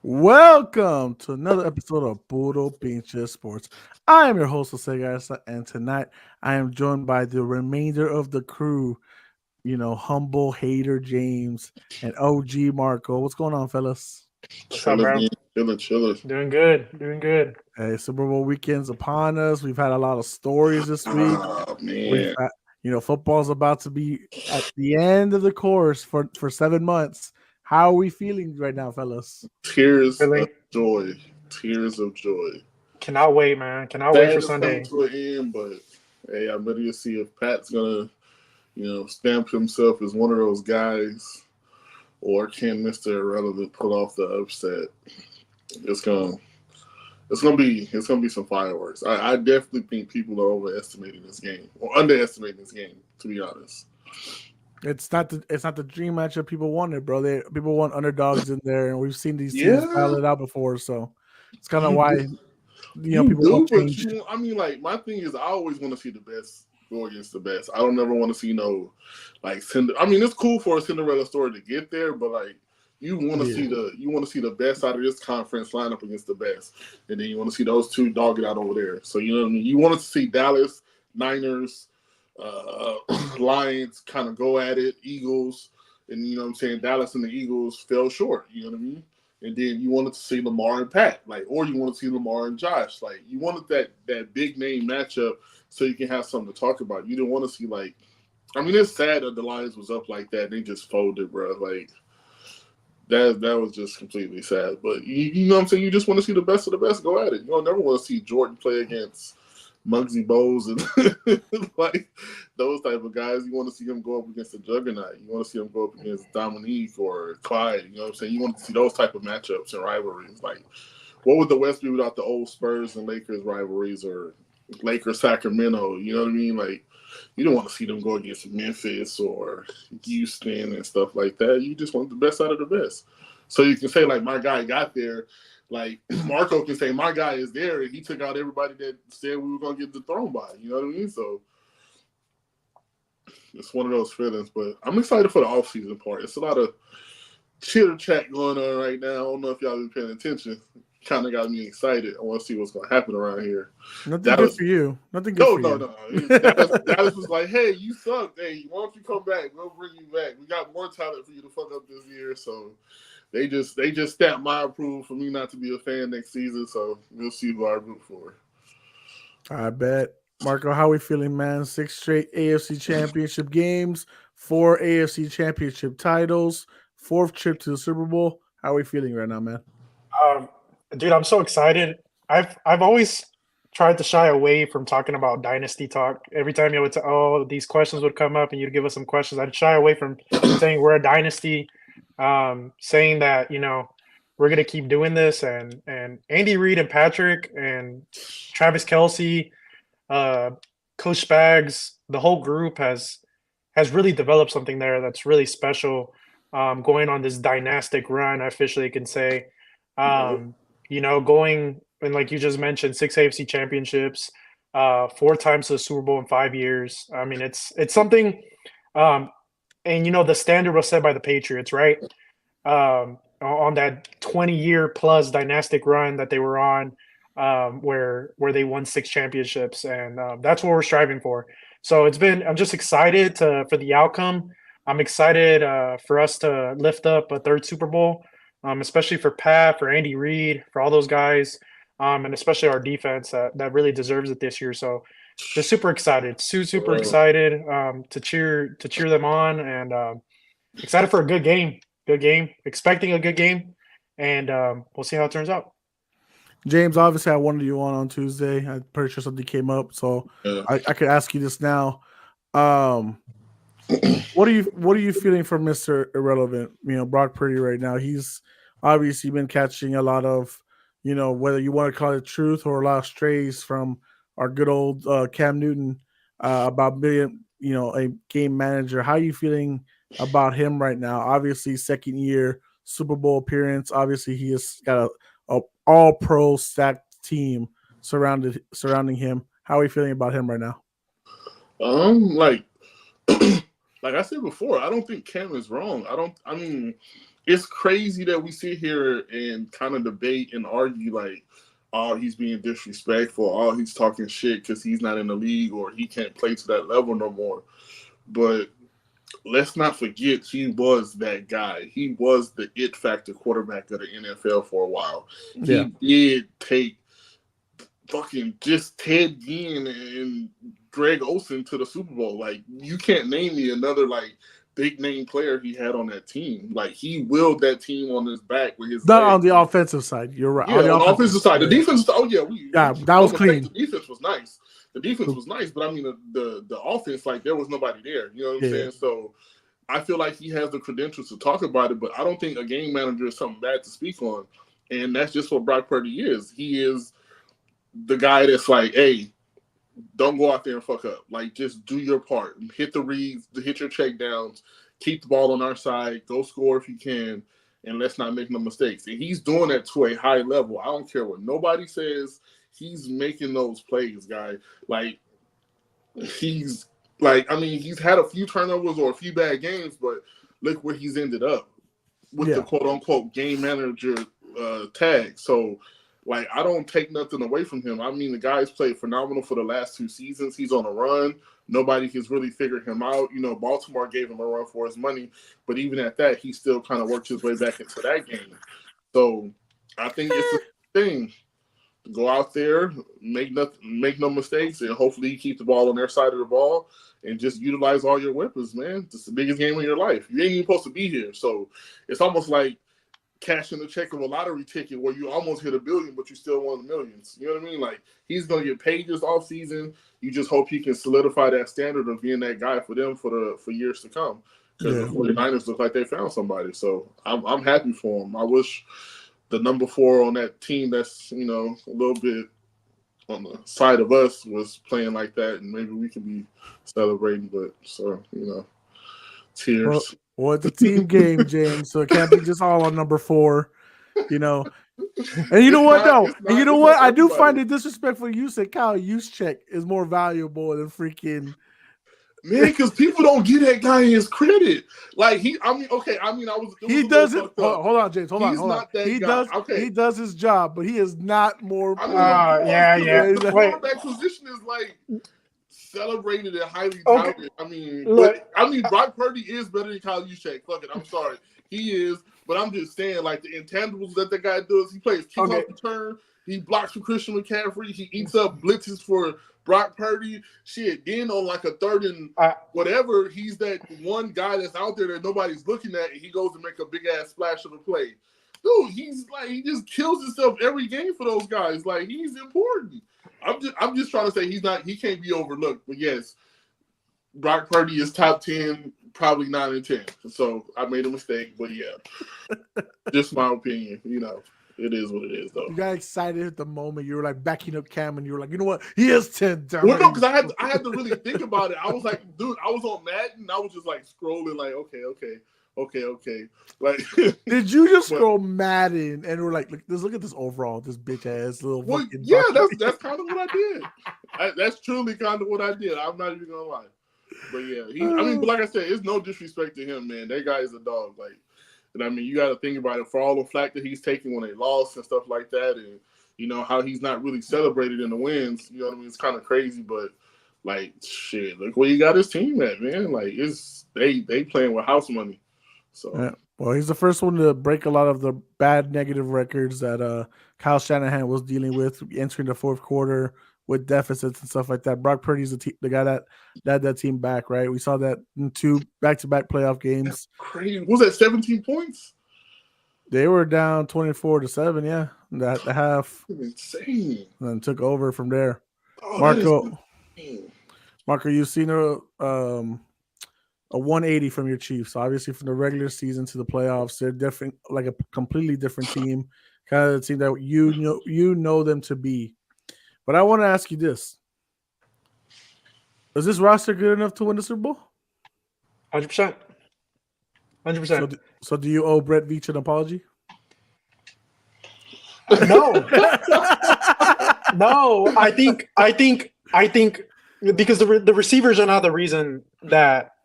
Welcome to another episode of Puro Pinche Sports. I am your host, Jose Garza, and tonight I am joined by the remainder of the crew, humble hater James and OG Marco. What's going on, fellas? What's up, Chilling, bro? man. Chilling. Doing good. Doing good. Hey, Super Bowl weekend's upon us. We've had a lot of stories this week. Oh We've man. had, football's about to be at the end of the course for 7 months. How are we feeling right now, fellas? Tears of Really joy. Tears of joy. cannot wait, man. Cannot wait for Sad it's coming Sunday. to an end, but hey, I'm ready to see if Pat's gonna, stamp himself as one of those guys, or can Mr. Irrelevant pull off the upset? It's gonna it's gonna be some fireworks. I definitely think people are overestimating this game or underestimating this game, to be honest. It's not the dream matchup people wanted, bro. People want underdogs in there, and we've seen these teams Yeah, battle it out before. So it's kind of you why do. You people want do, but change. like my thing is, I always want to see the best go against the best. I don't ever want to see no like I mean, it's cool for a Cinderella story to get there, but like you want to see the best out of this conference line up against the best, and then you want to see those two dog it out over there. So you know what I mean. You want to see Dallas, Niners, uh, Lions kind of go at it, Eagles, and you know what I'm saying. Dallas and the Eagles fell short. You know what I mean. And then you wanted to see Lamar and Pat, or you want to see Lamar and Josh. Like you wanted that big name matchup so you can have something to talk about. You didn't want to see it's sad that the Lions was up like that and they just folded, bro. Like that was just completely sad. But you know what I'm saying? You just want to see the best of the best go at it. You don't never want to see Jordan play against Muggsy Bowles and like those type of guys. You want to see him go up against the juggernaut. You want to see him go up against Dominique or Clyde. You know what I'm saying? You want to see those type of matchups and rivalries. Like, what would the West be without the old Spurs and Lakers rivalries or Lakers Sacramento? You know what I mean? Like, you don't want to see them go against Memphis or Houston and stuff like that. You just want the best out of the best. So you can say, like, my guy got there. Like, Marco can say, my guy is there, and he took out everybody that said we were going to get dethroned by. You know what I mean? So it's one of those feelings. But I'm excited for the offseason part. It's a lot of chitter chat going on right now. I don't know if y'all been paying attention. Kind of got me excited. I want to see what's going to happen around here. Nothing good for you. Nothing good for you. No. Dallas was like, hey, you suck. Hey, why don't you come back? We'll bring you back. We got more talent for you to fuck up this year. So they just stamped my approval for me not to be a fan next season. So we'll see who I root for. I bet. Marco, how we feeling, man? 6 straight AFC Championship games, 4 AFC Championship titles, 4th trip to the Super Bowl. How are we feeling right now, man? Um, Dude, I'm so excited. I've always tried to shy away from talking about dynasty talk. Every time you would say, "Oh, these questions would come up," and you'd give us some questions, I'd shy away from saying we're a dynasty, saying that we're gonna keep doing this. And Andy Reid and Patrick and Travis Kelsey, Coach Spags, the whole group has really developed something there that's really special. Going on this dynastic run, I officially can say. Going and like you just mentioned, 6 AFC championships, 4 times to the Super Bowl in 5 years. I mean, it's something. And the standard was set by the Patriots, right? On that 20-year plus dynastic run that they were on, where they won 6 championships, and that's what we're striving for. So I'm just excited for the outcome. I'm excited for us to lift up a 3rd Super Bowl. Especially for Pat, for Andy Reid, for all those guys, and especially our defense that really deserves it this year. So just super excited, super excited to cheer them on, and excited for a good game, expecting a good game, and we'll see how it turns out. James, obviously, I wanted you on Tuesday. I'm pretty sure something came up, so I could ask you this now. What are you feeling from Mr. Irrelevant? Brock Purdy right now. He's obviously been catching a lot of, whether you want to call it truth or a lot of strays from our good old Cam Newton about being, a game manager. How are you feeling about him right now? Obviously, 2nd year Super Bowl appearance. Obviously, he has got a all pro stacked team surrounding him. How are you feeling about him right now? Like like I said before, I don't think Cam is wrong. I mean, it's crazy that we sit here and kind of debate and argue like, oh, he's being disrespectful, oh, he's talking shit because he's not in the league or he can't play to that level no more. But let's not forget he was that guy. He was the it factor quarterback of the NFL for a while. Yeah. He did take fucking just Ted Ginn and Greg Olsen to the Super Bowl. Like, you can't name me another like big name player he had on that team. Like, he willed that team on his back with his Not legs. on the offensive side. You're right. Yeah, on the offensive side. The defense, that was clean. The defense was nice. The defense was nice, but I mean the offense, like, there was nobody there. You know what I'm saying? So I feel like he has the credentials to talk about it, but I don't think a game manager is something bad to speak on. And that's just what Brock Purdy is. He is the guy that's like, hey, don't go out there and fuck up. Like, just do your part. Hit the reads, hit your check downs, keep the ball on our side, go score if you can, and let's not make no mistakes. And he's doing that to a high level. I don't care what nobody says. He's making those plays, guy. Like, he's had a few turnovers or a few bad games, but look where he's ended up with the quote-unquote game manager tag. So, like, I don't take nothing away from him. I mean, the guy's played phenomenal for the last 2 seasons. He's on a run. Nobody has really figured him out. You know, Baltimore gave him a run for his money, but even at that, he still kind of worked his way back into that game. So I think it's a thing. Go out there, make no mistakes, and hopefully you keep the ball on their side of the ball and just utilize all your weapons, man. It's the biggest game of your life. You ain't even supposed to be here. So it's almost like cashing the check of a lottery ticket where you almost hit $1 billion, but you still won the millions. You know what I mean? Like, he's going to get paid this offseason. You just hope he can solidify that standard of being that guy for them for years to come. Because the 49ers look like they found somebody. So I'm happy for him. I wish the number 4 on that team that's, you know, a little bit on the side of us was playing like that, and maybe we could be celebrating. But, so, you know, tears. Well, it's a team game, James, so it can't be just all on number 4, you know. And you know what, though? And you know what? I do find it disrespectful. You said Kyle Juszczyk is more valuable than freaking – man, because people don't give that guy his credit. Like, he does it. Hold on, James. Hold on. He does his job, but he is not more. The quarterback position is like celebrated and highly touted. I mean, Brock Purdy is better than Kyle Juszczyk. Fuck it, I'm sorry, he is. But I'm just saying, like, the intangibles that the guy does. He plays kickoff return. He blocks for Christian McCaffrey. He eats up blitzes for Brock Purdy. Shit, then on like a 3rd and whatever, he's that one guy that's out there that nobody's looking at, and he goes to make a big ass splash of a play. Dude, he's like, he just kills himself every game for those guys. Like, he's important. I'm just trying to say he can't be overlooked. But yes, Brock Purdy is top 10, probably 9 and 10. So I made a mistake, but yeah, just my opinion. You know, it is what it is, though. You got excited at the moment. You were like backing up Cam, and you were like, you know what? He is 10. Well, no, because I had to really think about it. I was like, dude, I was on Madden, and I was just like scrolling, like, okay. Like, did you just scroll Madden and we're like, look at this overall, this bitch ass little. Well, yeah, that's kind of what I did. That's truly kind of what I did. I'm not even gonna lie. But yeah, but like I said, it's no disrespect to him, man. That guy is a dog. Like, and I mean, you got to think about it for all the flack that he's taking when they lost and stuff like that, and you know how he's not really celebrated in the wins. You know what I mean? It's kind of crazy, but like, shit, look where he got his team at, man. Like, they playing with house money. So. Yeah. Well, he's the first one to break a lot of the bad negative records that Kyle Shanahan was dealing with entering the 4th quarter with deficits and stuff like that. Brock Purdy's the guy that led that team back, right? We saw that in 2 back-to-back playoff games. That's crazy. Was that 17 points? They were down 24-7, yeah. That half. Insane. And then took over from there. Oh, Marco, you've seen a 180 from your Chiefs. So obviously, from the regular season to the playoffs, they're different, like a completely different team, kind of the team that you know them to be. But I want to ask you this: is this roster good enough to win the Super Bowl? 100%. 100%. So do you owe Brett Veach an apology? No. No, I think because the receivers are not the reason that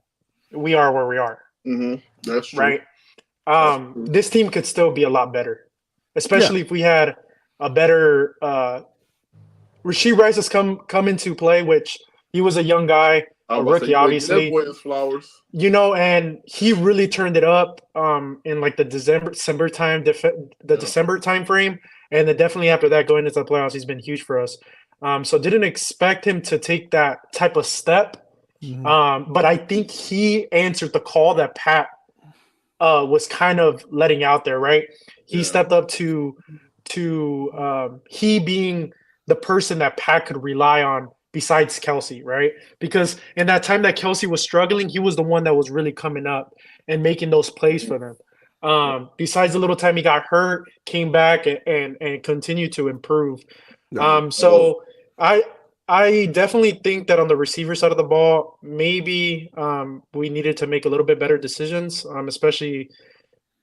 we are where we are. Mm-hmm. That's true. Right. This team could still be a lot better, especially if we had a better Rasheed Rice has come into play, which he was a young guy, a rookie, obviously. That boy is flowers. You know, and he really turned it up in like the December time, December time frame, and then definitely after that, going into the playoffs, he's been huge for us. So didn't expect him to take that type of step, but I think he answered the call that Pat was kind of letting out there. Right, he stepped up to he being the person that Pat could rely on besides Kelsey, right? Because in that time that Kelsey was struggling, he was the one that was really coming up and making those plays for them. Besides the little time he got hurt, came back and continued to improve. So I definitely think that on the receiver side of the ball, maybe we needed to make a little bit better decisions, especially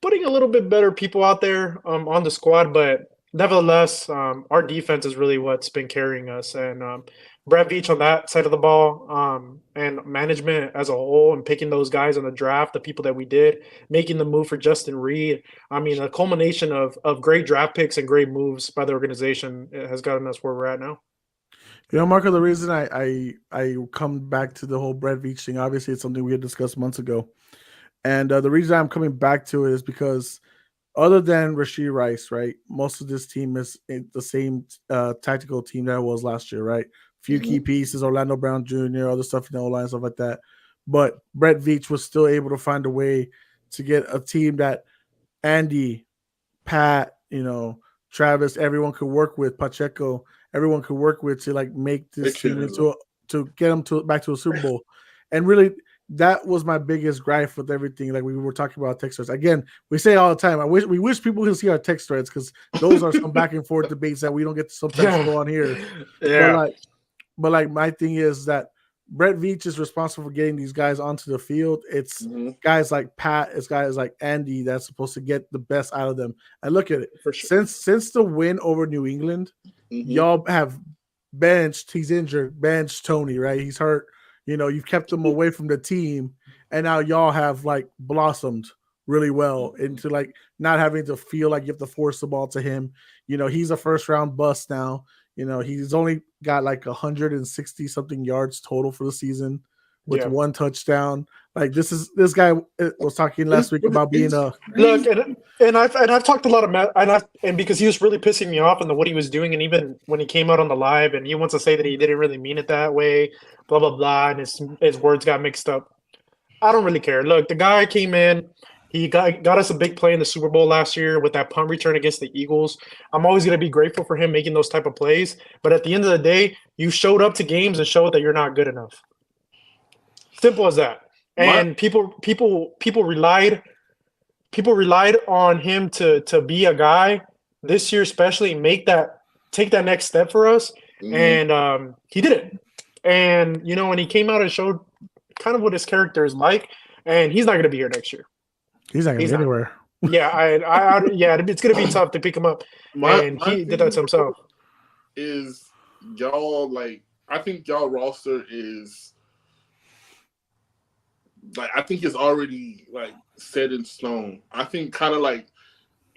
putting a little bit better people out there on the squad. But nevertheless, our defense is really what's been carrying us. And Brett Veach on that side of the ball and management as a whole and picking those guys in the draft, the people that we did, making the move for Justin Reed. I mean, a culmination of great draft picks and great moves by the organization has gotten us where we're at now. You know, Marco, the reason I come back to the whole Brett Veach thing, obviously it's something we had discussed months ago. And the reason I'm coming back to it is because other than Rasheed Rice, right, most of this team is the same tactical team that it was last year, right? Few key pieces, Orlando Brown Jr., other stuff in the O-line, stuff like that. But Brett Veach was still able to find a way to get a team that Andy, Pat, Travis, everyone could work with, Pacheco, everyone could work with to like make this team to get them back to a Super Bowl. And really, that was my biggest gripe with everything. Like we were talking about text threads. Again, we say it all the time. We wish people could see our text threads because those are some back and forth debates that we don't get to sometimes go on here. Yeah. But like my thing is that Brett Veach is responsible for getting these guys onto the field. It's guys like Pat, it's guys like Andy that's supposed to get the best out of them. And look at it. For sure. Since the win over New England, y'all have benched. He's injured. Benched Tony, right? He's hurt. You've kept him away from the team, and now y'all have like blossomed really well into like not having to feel like you have to force the ball to him. He's a first round bust now. He's only got like 160 something yards total for the season with one touchdown. Like this guy was talking last week about being a look, and I've talked a lot of and because he was really pissing me off on what he was doing, and even when he came out on the live and he wants to say that he didn't really mean it that way, blah blah blah, and his words got mixed up. I don't really care. Look, the guy came in. He got us a big play in the Super Bowl last year with that punt return against the Eagles. I'm always going to be grateful for him making those type of plays. But at the end of the day, you showed up to games and showed that you're not good enough. Simple as that. And people relied on him to be a guy this year, especially take that next step for us. And he did it. And when he came out and showed kind of what his character is like, and he's not going to be here next year. He's not going to be anywhere. Yeah, it's going to be tough to pick him up. And he did that to himself. Is y'all I think y'all roster is I think it's already set in stone. I think kind of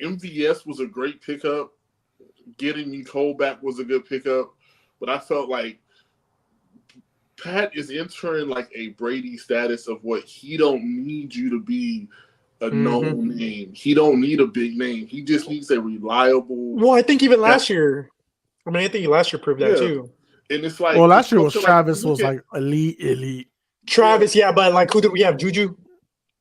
MVS was a great pickup. Getting Nicole back was a good pickup, but I felt like Pat is entering a Brady status of what he don't need you to be a known name. He don't need a big name. He just needs a reliable. Well, I think even last year. I mean, I think last year proved that too. And it's last year was Travis was elite. Travis, but who did we have? Juju.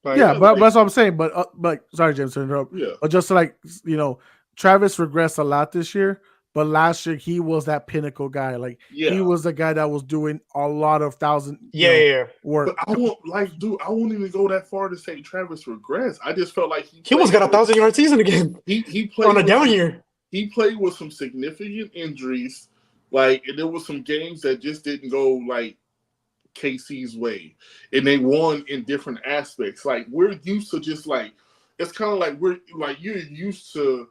But that's what I'm saying. But sorry, James, to interrupt. Yeah. But just Travis regressed a lot this year. But last year he was that pinnacle guy. He was the guy that was doing a lot of work. But I won't even go that far to say Travis regressed. I just felt like he almost got a 1,000-yard season again. He played on a down year. He played with some significant injuries. And there was some games that just didn't go KC's way, and they won in different aspects. We're used to just it's kind of you're used to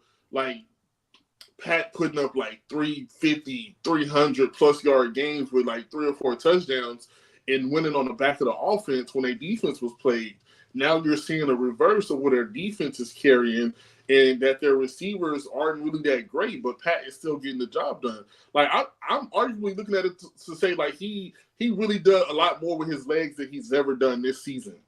Pat putting up 350, 300 plus yard games with 3 or 4 touchdowns, and winning on the back of the offense when their defense was played. Now you're seeing a reverse of what their defense is carrying, and that their receivers aren't really that great, but Pat is still getting the job done. Like I'm arguably looking at it to say like he really does a lot more with his legs than he's ever done this season.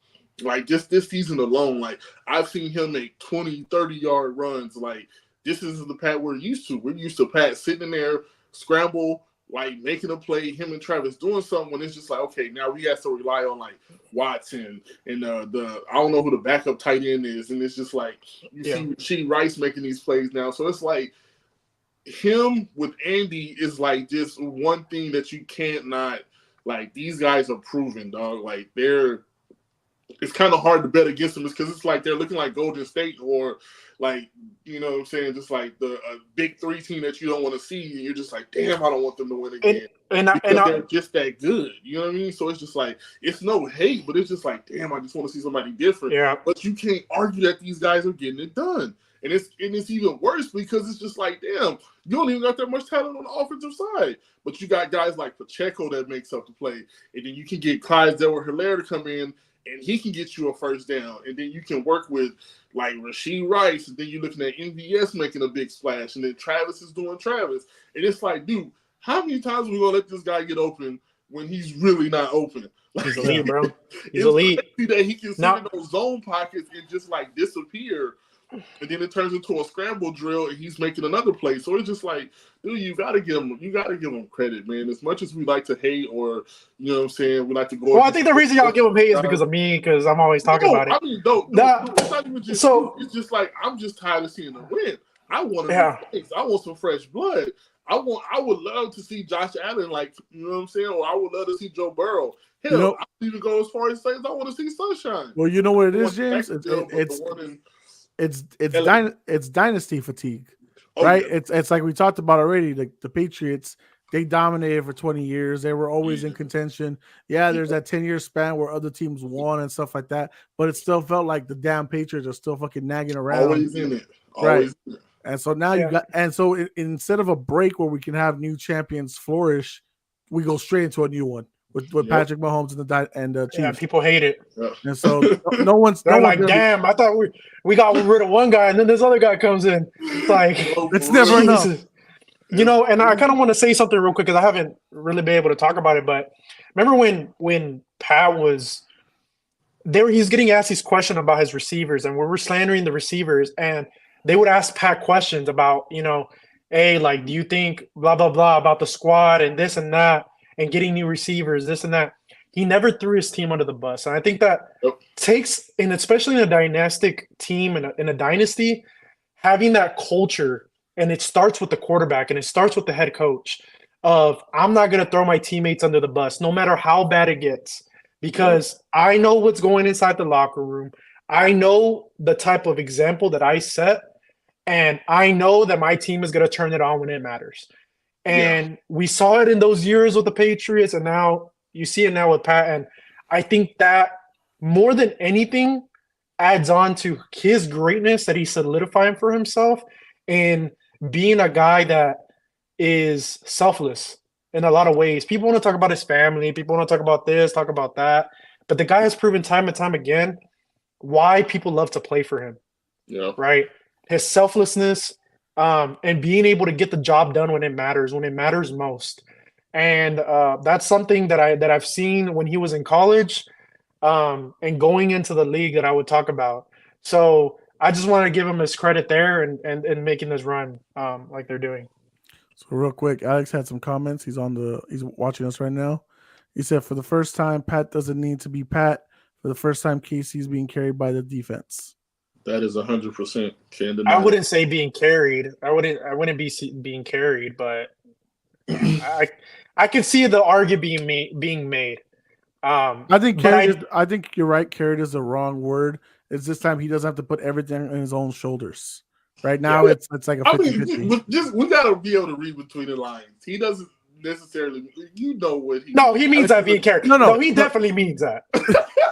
Like just this season alone, like I've seen him make 20, 30-yard runs. Like this is the Pat we're used to. We're used to Pat sitting there, scramble, like making a play, him and Travis doing something when it's just like, okay, now we have to rely on like Watson and the I don't know who the backup tight end is, and it's just like you see Rasheed Rice making these plays now. So it's like him with Andy is like just one thing that you can't not like. These guys are proven, dog. Like it's kind of hard to bet against them because it's like they're looking like Golden State or like, you know what I'm saying, just like the big three team that you don't want to see, and you're just like, damn, I don't want them to win again. They're just that good. You know what I mean? So it's just like, it's no hate, but it's just like, damn, I just want to see somebody different. Yeah. But you can't argue that these guys are getting it done. And it's even worse because it's just like, damn, you don't even got that much talent on the offensive side. But you got guys like Pacheco that makes up the play. And then you can get Clyde Edwards-Helaire to come in, and he can get you a first down. And then you can work with like Rasheed Rice, and then you're looking at MVS making a big splash, and then Travis is doing Travis. And it's like, dude, how many times are we going to let this guy get open when he's really not open? Like, he's elite, bro. He's elite. That he can sit in those zone pockets and just like disappear. And then it turns into a scramble drill, and he's making another play. So it's just like, dude, you gotta give him credit, man. As much as we like to hate, or you know what I'm saying, we like to go. Well, I think the reason y'all give him hate is because of me, because I'm always talking about it. I mean, it's not even just so. It's just like I'm just tired of seeing them win. I want I want some fresh blood. I would love to see Josh Allen, like, you know what I'm saying, or I would love to see Joe Burrow. Hell, I would even go as far as saying I want to see Sunshine. Well, you know what it is, James. It's dynasty fatigue, right? Yeah. It's like we talked about already. The Patriots, they dominated for 20 years. They were always in contention. Yeah, there's that 10-year span where other teams won and stuff like that, but it still felt like the damn Patriots are still fucking nagging around. Always in it. Right. And so now you got, and so instead of a break where we can have new champions flourish, we go straight into a new one with Patrick Mahomes and the Chiefs. Yeah, people hate it. And so no one's damn, I thought we got rid of one guy and then this other guy comes in. It's like it's never enough. You know, and I kind of want to say something real quick because I haven't really been able to talk about it. But remember when Pat was there, he's getting asked these questions about his receivers, and we were slandering the receivers, and they would ask Pat questions about, you know, hey, like, do you think blah, blah, blah about the squad and this and that and getting new receivers, this and that. He never threw his team under the bus. And I think that takes, and especially in a dynastic team, in a dynasty, having that culture, and it starts with the quarterback and it starts with the head coach of, I'm not going to throw my teammates under the bus, no matter how bad it gets, because I know what's going inside the locker room. I know the type of example that I set, and I know that my team is going to turn it on when it matters. And we saw it in those years with the Patriots, and now you see it now with Pat. And I think that more than anything adds on to his greatness that he's solidifying for himself in being a guy that is selfless in a lot of ways. People want to talk about his family. People want to talk about this, talk about that. But the guy has proven time and time again why people love to play for him. Yeah. Right? His selflessness, and being able to get the job done when it matters most. And that's something that I've seen when he was in college, and going into the league that I would talk about. So I just want to give him his credit there and making this run like they're doing. So real quick, Alex had some comments. He's watching us right now. He said, for the first time, Pat doesn't need to be Pat. For the first time, Casey's being carried by the defense. That is 100%. I wouldn't say being carried. I wouldn't be being carried, but I can see the argument being made. I think carried. I think you're right. Carried is the wrong word. It's this time he doesn't have to put everything on his own shoulders. Right now, it's like a 50-50. We gotta be able to read between the lines. He doesn't. necessarily. You know what he? No, he means that being carried. No, he definitely means that.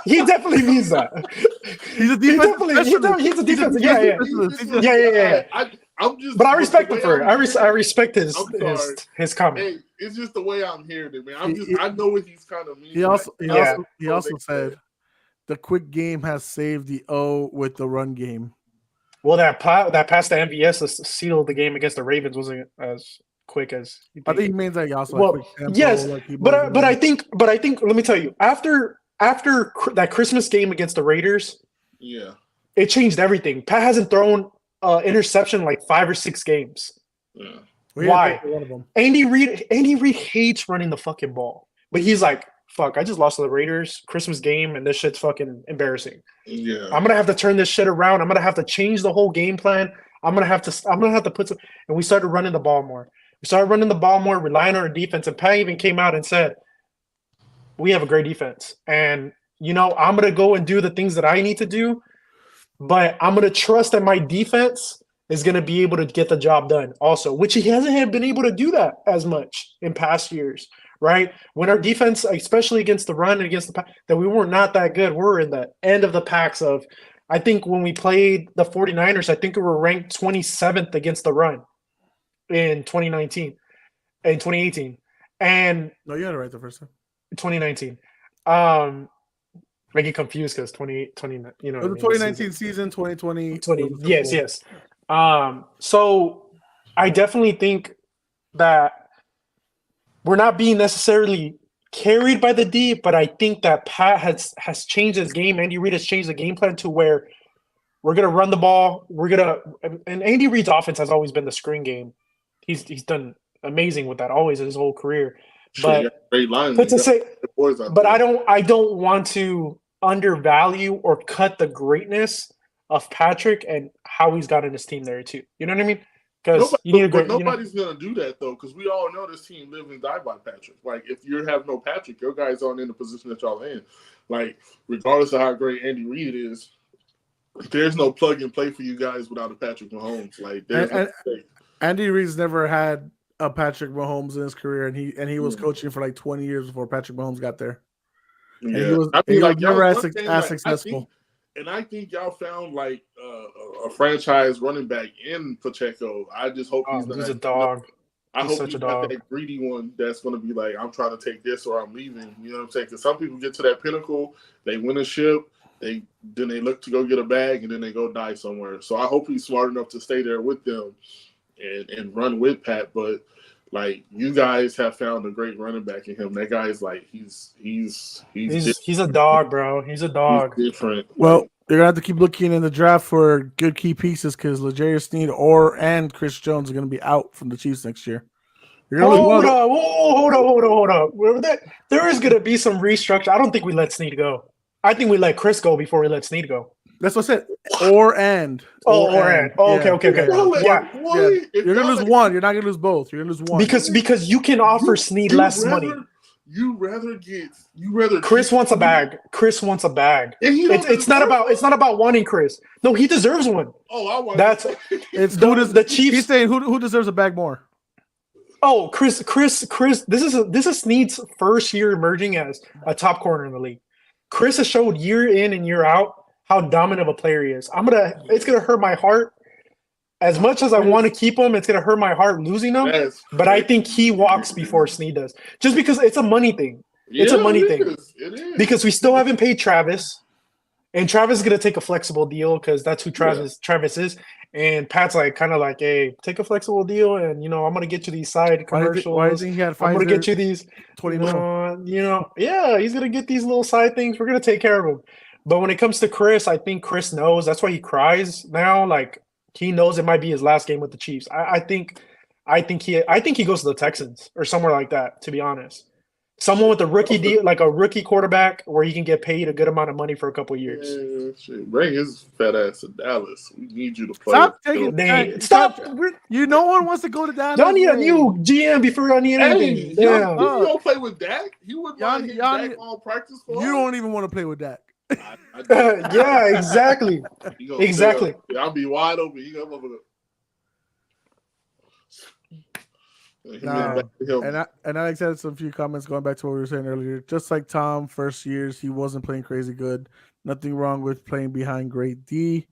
He definitely means that. He's a defensive. He's a defensive. Yeah. I'm just. But I respect him for it. I respect his comment. Hey, it's just the way I'm hearing it, man. I know what he's kind of meaning. He also said the quick game has saved the O with the run game. Well, that pass to MVS to seal the game against the Ravens wasn't as quick as. I think he means that he also. Well, yes, but I think let me tell you, after that Christmas game against the Raiders, it changed everything. Pat hasn't thrown interception like 5 or 6 games. Yeah. Why? Andy Reid hates running the fucking ball, but he's like, fuck, I just lost to the Raiders Christmas game, and this shit's fucking embarrassing. Yeah, I'm gonna have to turn this shit around. I'm gonna have to change the whole game plan. I'm gonna have to put some. And we started running the ball more. Relying on our defense. And Pat even came out and said, "We have a great defense, and I'm gonna go and do the things that I need to do, but I'm gonna trust that my defense is gonna be able to get the job done." Also, which he hasn't been able to do that as much in past years. Right? When our defense, especially against the run and against the pack, that we were not that good. We're in the end of the packs of, I think when we played the 49ers, I think we were ranked 27th against the run in 2018. And no, you had it right the first time. 2019. I get confused because 2020, the 2019 season, 2020. Yes. So I definitely think that we're not being necessarily carried by the D, but I think that Pat has changed his game. Andy Reid has changed the game plan to where we're gonna run the ball. And Andy Reid's offense has always been the screen game. He's done amazing with that always his whole career. But great line. But I don't want to undervalue or cut the greatness of Patrick and how he's gotten his team there too. You know what I mean? Nobody's gonna do that though, because we all know this team lives and die by Patrick. Like, if you have no Patrick, your guys aren't in the position that y'all in. Like, regardless of how great Andy Reid is, there's no plug and play for you guys without a Patrick Mahomes. Like, Andy Reid's never had a Patrick Mahomes in his career, and he was coaching for like 20 years before Patrick Mahomes got there. Yeah, and he was never as successful. I think y'all found like a franchise running back in Pacheco. I just hope he's a dog. I hope he's not that greedy one that's going to be like, I'm trying to take this or I'm leaving. You know what I'm saying? Because some people get to that pinnacle, they win a ship, then they look to go get a bag, and then they go die somewhere. So I hope he's smart enough to stay there with them and run with Pat. But like, you guys have found a great running back in him. That guy's like he's a dog, bro. He's a dog. He's different. Well, they're gonna have to keep looking in the draft for good key pieces because L'Jarius Sneed and Chris Jones are gonna be out from the Chiefs next year. Hold on. There is gonna be some restructure. I don't think we let Sneed go. I think we let Chris go before we let Sneed go. That's what I said. Or and. Okay. Yeah. You're gonna lose one. You're not gonna lose both. You're gonna lose one. Because you can offer Sneed less money. Chris wants a bag. Chris wants a bag. It's not about wanting Chris. No, he deserves one. Oh, I want the Chiefs. He's saying who deserves a bag more? Oh, Chris. This is Sneed's first year emerging as a top corner in the league. Chris has showed year in and year out how dominant of a player he is. It's gonna hurt my heart. As much as I want to keep him, it's gonna hurt my heart losing him. Yes. But I think he walks before Sneed does. Just because it's a money thing. It's a money thing. It is. Because we still haven't paid Travis. And Travis is gonna take a flexible deal because that's who Travis is. And Pat's kind of like, hey, take a flexible deal, and I'm gonna get you these side commercials. Why do you think he had Pfizer? I'm gonna get you these 20 million. He's gonna get these little side things. We're gonna take care of him. But when it comes to Chris, I think Chris knows. That's why he cries now. Like, he knows it might be his last game with the Chiefs. I think he goes to the Texans or somewhere like that, to be honest. Someone with a rookie deal, like a rookie quarterback, where he can get paid a good amount of money for a couple of years. Bring his fat ass to Dallas. We need you to play. Stop. No one wants to go to Dallas. Y'all need a new GM before y'all need anything. You don't play with Dak? You would want Dak on practice squad? You don't even want to play with Dak. Yeah, exactly. I'll be wide open. You gonna And Alex had some few comments going back to what we were saying earlier. Just like Tom, first years he wasn't playing crazy good. Nothing wrong with playing behind great D.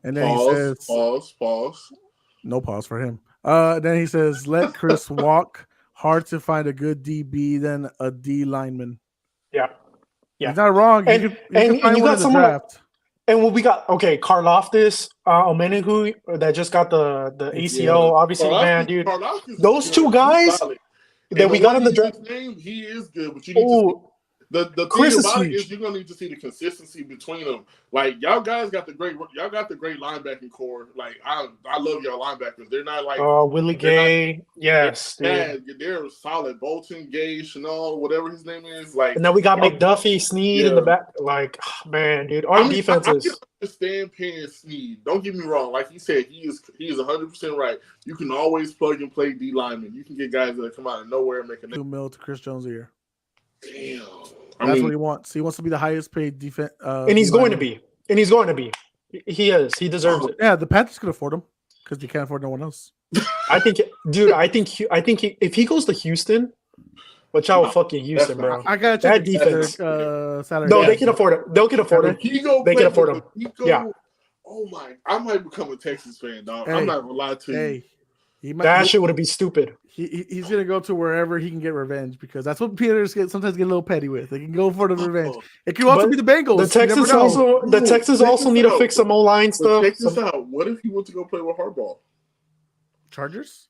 And then he says, pause. No pause for him. Then he says, let Chris walk. Hard to find a good DB than a D lineman. Yeah. He's not wrong. You can find one in the draft. And what we got, Karlaftis, Omenahu, that just got the ACL, obviously, man, dude. Those two guys that we got in the draft. He is good, but you need to see. The thing about it is you're gonna need to see the consistency between them. Like y'all guys got the great linebacking core. Like I love y'all linebackers. They're not like Willie Gay. Yes, dude. They're solid. Bolton, Gay, Chanel, whatever his name is. Like, and then we got McDuffie, Snead in the back. Like, man, dude, our defenses. I can understand paying Snead. Don't get me wrong. Like he said, he is 100% right. You can always plug and play D lineman. You can get guys that come out of nowhere and make a $2 million to Chris Jones a year. Damn. That's what he wants. He wants to be the highest paid defense. And he's going to be. He is. He deserves it. Yeah, the Panthers could afford him because they can't afford no one else. I think if he goes to Houston, watch out, fucking Houston, bro. I gotta check that defense. Salary. No, they can afford it. They can afford him. They can afford him. Yeah. Oh my! I might become a Texas fan, dog. I'm not gonna lie to you. That shit would be stupid. He's gonna go to wherever he can get revenge because that's what Peters sometimes get a little petty with. They can go for the revenge. It could also be the Bengals. The Texans also need to fix some O-line stuff. Check this out. What if he wants to go play with Harbaugh? Chargers?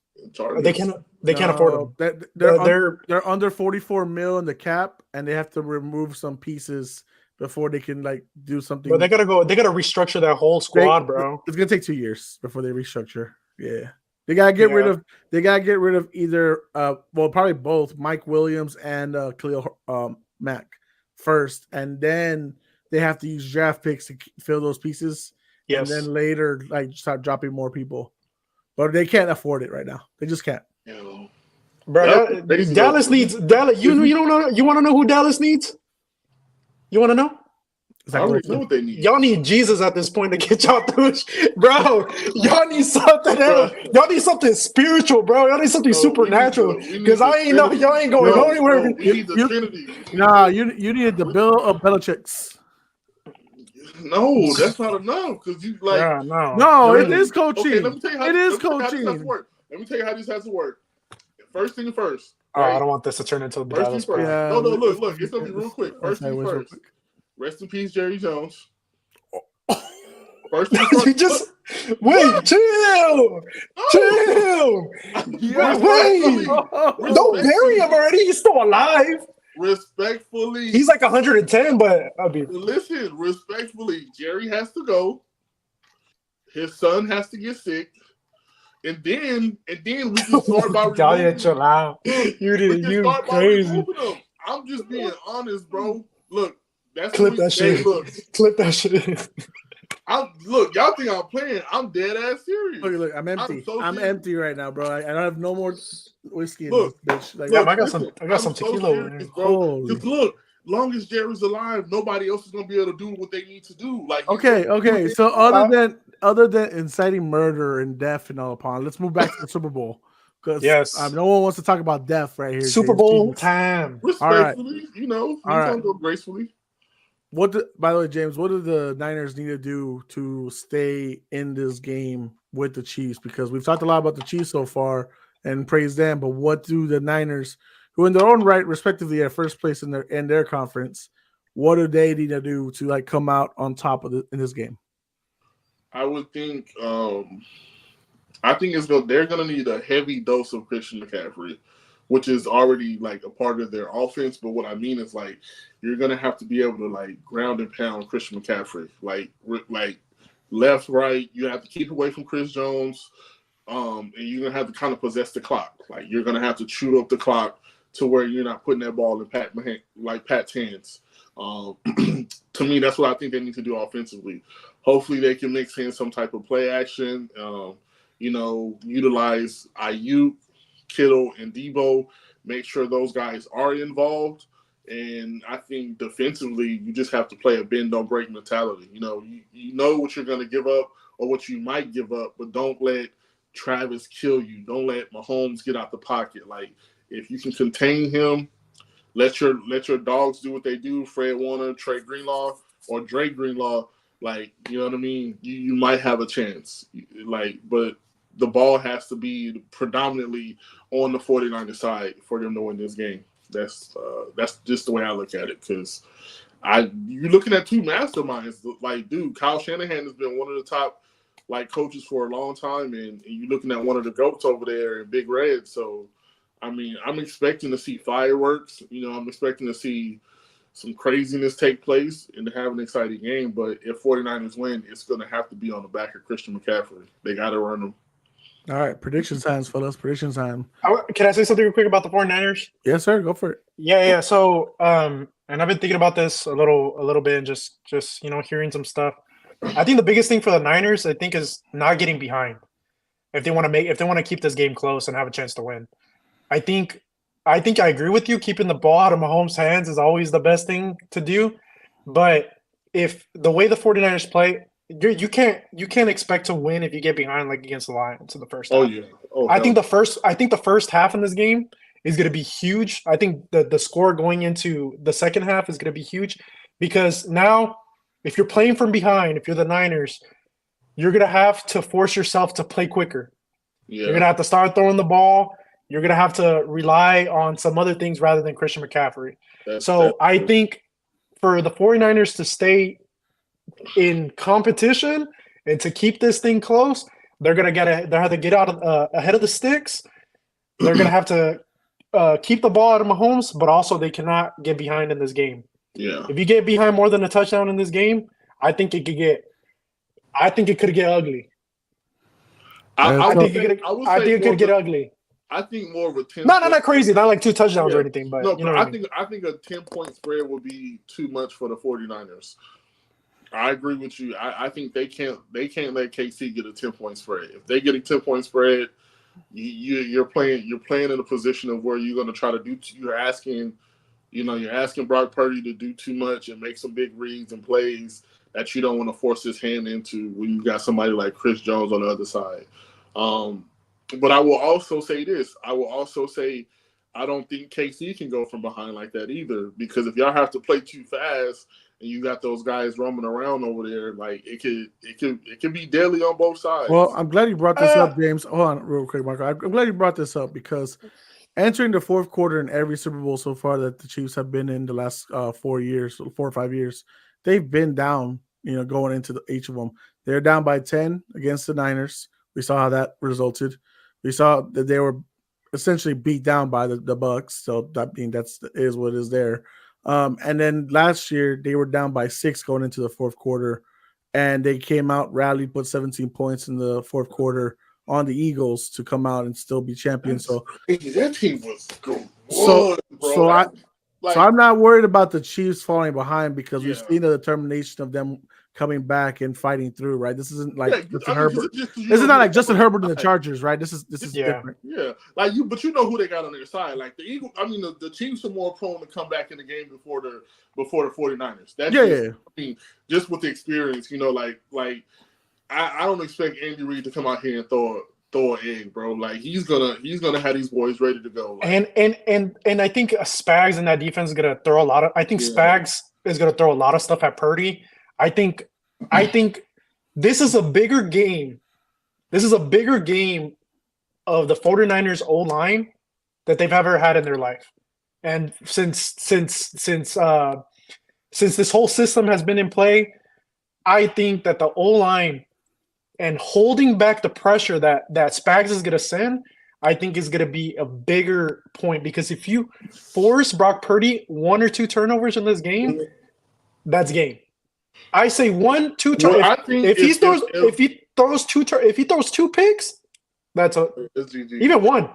They can't afford them. They're under 44 mil in the cap, and they have to remove some pieces before they can like do something. But they gotta restructure that whole squad, bro. It's gonna take 2 years before they restructure. Yeah. They gotta get rid of either probably both Mike Williams and Khalil Mack first, and then they have to use draft picks to fill those pieces. Yes. And then later like start dropping more people. But they can't afford it right now. They just can't. Bro, Dallas needs Dallas. You don't know. You want to know who Dallas needs? You want to know? I already know what they need. Y'all need Jesus at this point to get y'all through, bro. Y'all need something else. Y'all need something spiritual, bro. Y'all need something supernatural. Because y'all ain't going anywhere. We need the Trinity. Nah, you needed the Bill of Belichick's. No, that's not enough. Because you like no, it is coaching. Okay, let me tell you how this coaching. Let me tell you how this has to work. First thing first. Right? I don't want this to turn into the Dallas. Yeah, no, look. It's gonna be real quick. First thing first. Rest in peace, Jerry Jones. First thing first. You just wait, chill. Wait. Don't bury him already. He's still alive. Respectfully. He's like 110, but listen, respectfully, Jerry has to go. His son has to get sick. And then we can start by chill out. You crazy. I'm just being honest, bro. Look, that's clip that shit. Clip that shit. Look, y'all think I'm playing. I'm dead ass serious. Look, I'm empty. I'm empty right now, bro. I don't have no more whiskey in this bitch. Like, I got some tequila over there. Because look, long as Jerry's alive, nobody else is gonna be able to do what they need to do. Like okay. So other than inciting murder and death and all upon, let's move back to the Super Bowl. Because no one wants to talk about death right here. Super Bowl time. Respectfully, you can go gracefully. By the way, James, what do the Niners need to do to stay in this game with the Chiefs? Because we've talked a lot about the Chiefs so far and praised them, but what do the Niners, who in their own right, respectively, at first place in their conference, what do they need to do to like come out on top in this game? I would think, they're gonna need a heavy dose of Christian McCaffrey, which is already like a part of their offense. But what I mean is like you're gonna have to be able to like ground and pound Christian McCaffrey, like left, right. You have to keep away from Chris Jones, and you're gonna have to kind of possess the clock. Like you're gonna have to chew up the clock to where you're not putting that ball in Pat's hands. To me, that's what I think they need to do offensively. Hopefully, they can mix in some type of play action. Utilize Ayuk, Kittle, and Debo. Make sure those guys are involved. And I think defensively, you just have to play a bend don't break mentality. You know what you're going to give up or what you might give up, but don't let Travis kill you. Don't let Mahomes get out the pocket. Like, if you can contain him, let your dogs do what they do. Fred Warner, Trey Greenlaw, or Dre Greenlaw. Like, you know what I mean? You might have a chance. Like, but the ball has to be predominantly on the 49ers side for them to win this game. That's just the way I look at it, because you're looking at two masterminds. Like, dude, Kyle Shanahan has been one of the top coaches for a long time, and you're looking at one of the GOATs over there in Big Red. So, I mean, I'm expecting to see fireworks. I'm expecting to see some craziness take place and to have an exciting game. But if 49ers win, it's going to have to be on the back of Christian McCaffrey. They got to run them. All right, prediction times, fellas. Prediction time. Can I say something real quick about the 49ers? Yes, sir. Go for it. Yeah. So, and I've been thinking about this a little bit, and just hearing some stuff. I think the biggest thing for the Niners, I think, is not getting behind. If they want to keep this game close and have a chance to win, I think I agree with you. Keeping the ball out of Mahomes' hands is always the best thing to do. But if the way the 49ers play, you can't expect to win if you get behind like against the Lions in the first half. Oh yeah. I think the first half in this game is going to be huge. I think the score going into the second half is going to be huge, because now if you're playing from behind, if you're the Niners, you're going to have to force yourself to play quicker. Yeah. You're going to have to start throwing the ball. You're going to have to rely on some other things rather than Christian McCaffrey. I think for the 49ers to stay in competition and to keep this thing close, they're going to have to get out ahead of the sticks. They're going to have to keep the ball out of Mahomes, but also they cannot get behind in this game. Yeah. If you get behind more than a touchdown in this game, I think it could get ugly. I think it could get ugly. I think more of a 10. Not crazy, not like 2 touchdowns or anything, but no. But I think a 10-point spread would be too much for the 49ers. I agree with you. I think they can't let KC get a 10-point spread. If they get a 10-point spread, you're playing in a position of where you're going to try to do. You're asking Brock Purdy to do too much and make some big reads and plays that you don't want to force his hand into when you got somebody like Chris Jones on the other side. But I will also say this. I don't think KC can go from behind like that either, because if y'all have to play too fast and you got those guys roaming around over there, like it could be deadly on both sides. Well, I'm glad you brought this up, James. Hold on real quick, Marco. I'm glad you brought this up, because entering the fourth quarter in every Super Bowl so far that the Chiefs have been in the last 4 or 5 years, they've been down, going into each of them. They're down by 10 against the Niners. We saw how that resulted. We saw that they were essentially beat down by the Bucks. So that is what it is there. And then last year they were down by 6 going into the fourth quarter, and they came out, rallied, put 17 points in the fourth quarter on the Eagles to come out and still be champions. So that team was good. So I'm not worried about the Chiefs falling behind, because we've seen the determination of them coming back and fighting through. Right, this isn't like Justin Herbert. This is not like Justin Herbert and the Chargers, right? This is different. Yeah, but you know who they got on their side. Like the Eagles. I mean, the Chiefs are more prone to come back in the game before the 49ers. That's I mean, just with the experience, I don't expect Andy Reid to come out here and throw an egg, bro. Like he's gonna have these boys ready to go. And I think Spags in that defense is gonna throw a lot of. I think Spags is gonna throw a lot of stuff at Purdy. I think this is a bigger game. This is a bigger game of the 49ers O-line that they've ever had in their life. And since this whole system has been in play, I think that the O-line and holding back the pressure that Spags is going to send, I think is going to be a bigger point, because if you force Brock Purdy 1 or 2 turnovers in this game, that's game. I say 1, 2 turnovers. If he throws 2 picks, that's even 1.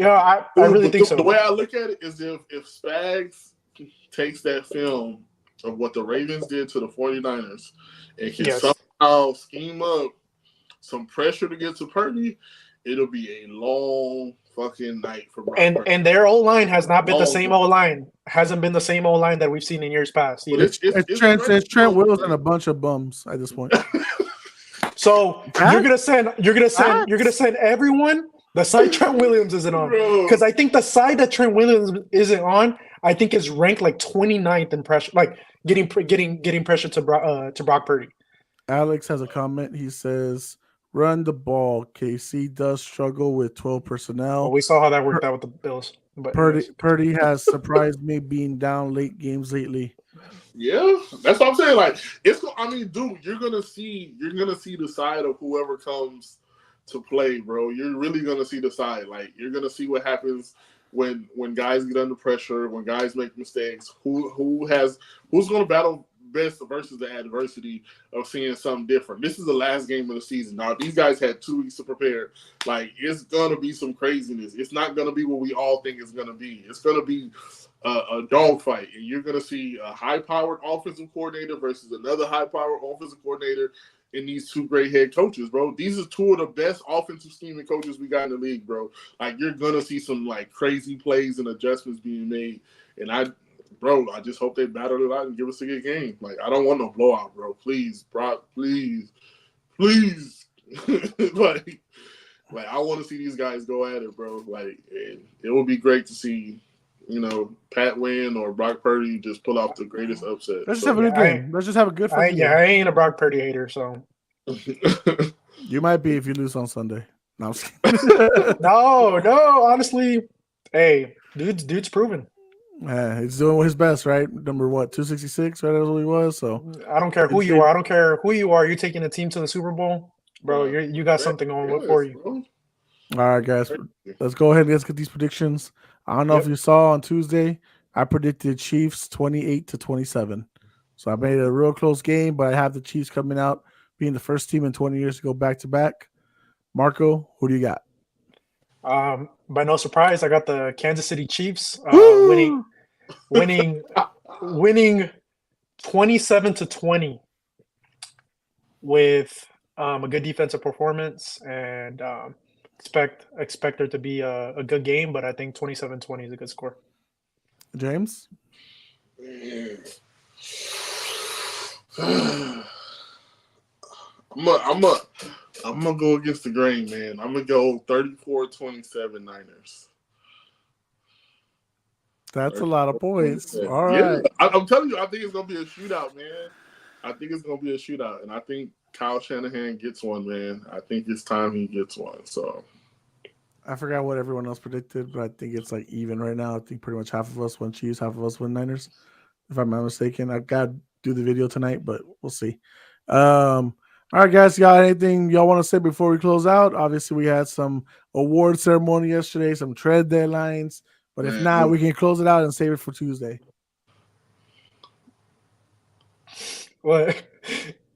I really think so. The way I look at it is if Spags takes that film of what the Ravens did to the 49ers and can somehow scheme up some pressure to get to Purdy, it'll be a long fucking night for Brock Purdy. And their O-line has not been the same O-line. Hasn't been the same O-line that we've seen in years past. It's Trent Wills and a bunch of bums at this point. So you're gonna send everyone the side Trent Williams isn't on, because I think the side that Trent Williams isn't on, I think is ranked like 29th in pressure, like getting pressure to Brock Purdy. Alex has a comment. He says, "Run the ball. KC does struggle with 12 personnel. Well, we saw how that worked out with the Bills. But Purdy has surprised me being down late games lately." Yeah, that's what I'm saying. Like, it's. I mean, dude, you're gonna see the side of whoever comes to play, bro. You're really gonna see the side. Like, you're gonna see what happens when guys get under pressure, when guys make mistakes. Who's gonna battle best versus the adversity of seeing something different. This is the last game of the season. Now, these guys had 2 weeks to prepare. Like, it's gonna be some craziness. It's not gonna be what we all think it's gonna be. It's gonna be a dogfight, and you're going to see a high-powered offensive coordinator versus another high-powered offensive coordinator in these 2 great head coaches, bro. These are 2 of the best offensive scheming coaches we got in the league, bro. Like, you're going to see some, like, crazy plays and adjustments being made, and I just hope they battle it out and give us a good game. Like, I don't want no blowout, bro. Please, Brock, please. like, I want to see these guys go at it, bro. Like, and it would be great to see, Pat win or Brock Purdy just pull off the greatest upset. Let's just have a good game. Let's just have a good fucking game. I ain't a Brock Purdy hater, so. You might be if you lose on Sunday. No, I'm just kidding. No, honestly, hey, dude's proven. Yeah, he's doing his best, right? Number 266, right? That's what he was. So I don't care who you are. I don't care who you are. You're taking a team to the Super Bowl, bro. You got something going for you. Bro. All right, guys, let's go ahead and let's get these predictions. I don't know if you saw on Tuesday, I predicted Chiefs 28-27. So I made it a real close game, but I have the Chiefs coming out, being the first team in 20 years to go back-to-back. Marco, who do you got? By no surprise, I got the Kansas City Chiefs winning 27-20 with a good defensive performance, and expect there to be a good game, but I think 27-20 is a good score. James? I'm gonna go against the grain, man. I'm gonna go 34-27 Niners. That's a lot of points. All right. I'm telling you, I think it's gonna be a shootout, man. I think it's gonna be a shootout, and I think Kyle Shanahan gets one, man. I think it's time he gets one. So I forgot what everyone else predicted, but I think it's like even right now. I think pretty much half of us win Chiefs, half of us win Niners, if I'm not mistaken. I've got to do the video tonight, but we'll see. All right, guys, got anything y'all want to say before we close out? Obviously, we had some award ceremony yesterday, some trade deadlines, but if not, we can close it out and save it for Tuesday. What?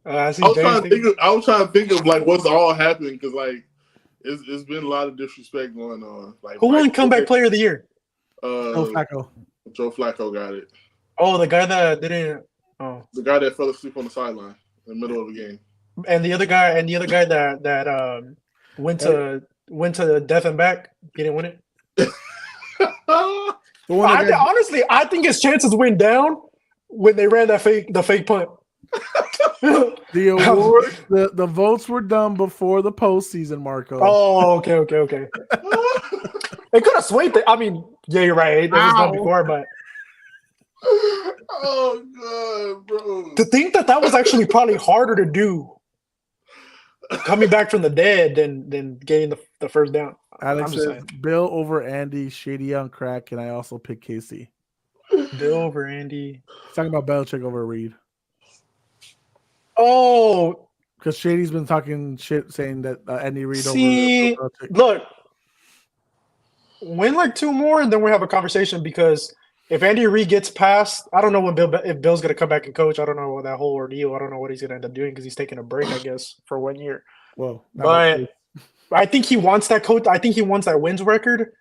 I was trying to think of like what's all happening, because like it's been a lot of disrespect going on. Like, who won comeback player of the year? Joe Flacco. Joe Flacco got it. Oh, the guy that didn't. Oh, the guy that fell asleep on the sideline in the middle of the game. And the other guy that went to death and back, he didn't win it. Honestly, I think his chances went down when they ran the fake punt. The award, the votes were done before the postseason, Marco. Oh, okay. It could have swayed. I mean, yeah, you're right. It was done before, but. Oh god, bro! To think that was actually probably harder to do, coming back from the dead than getting the first down. Alex says Bill over Andy, shady on crack, and I also pick KC. Bill over Andy. He's talking about Belichick over Reed. Oh, because Shady's been talking shit, saying that Andy Reid over Belichick. Look, win like 2 more, and then we have a conversation, because if Andy Reid gets past, I don't know if Bill's going to come back and coach. I don't know that whole ordeal. I don't know what he's going to end up doing, because he's taking a break, I guess, for 1 year. Well, but I think he wants that coach. I think he wants that wins record,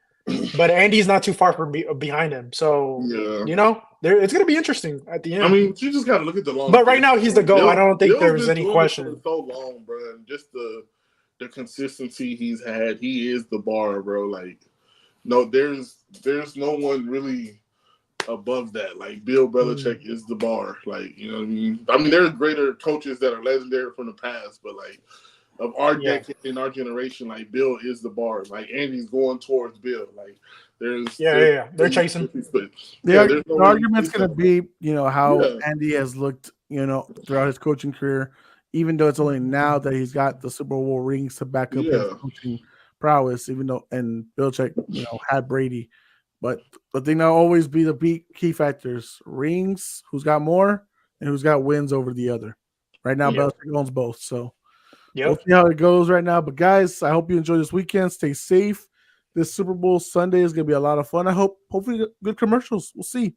but Andy's not too far from behind him. So, it's going to be interesting at the end. I mean, you just got to look at the long. But right now, he's the GOAT. I don't think there's any question. For so long, bro, and just the consistency he's had. He is the bar, bro. Like, no, there's no one really above that. Like, Bill Belichick is the bar. Like, you know what I mean? I mean, there's greater coaches that are legendary from the past, but like, of our decade and our generation. Like Bill is the bar. Like Andy's going towards Bill. Like there's They're chasing. The argument's going to be, how Yeah. Andy has looked, throughout his coaching career, even though it's only now that he's got the Super Bowl rings to back up his coaching prowess, even though, and Belichick, had Brady. But the thing that'll always be the key factors: rings, who's got more, and who's got wins over the other. Right now, Belichick owns both. So we'll see how it goes right now. But guys, I hope you enjoy this weekend. Stay safe. This Super Bowl Sunday is going to be a lot of fun. Hopefully good commercials. We'll see.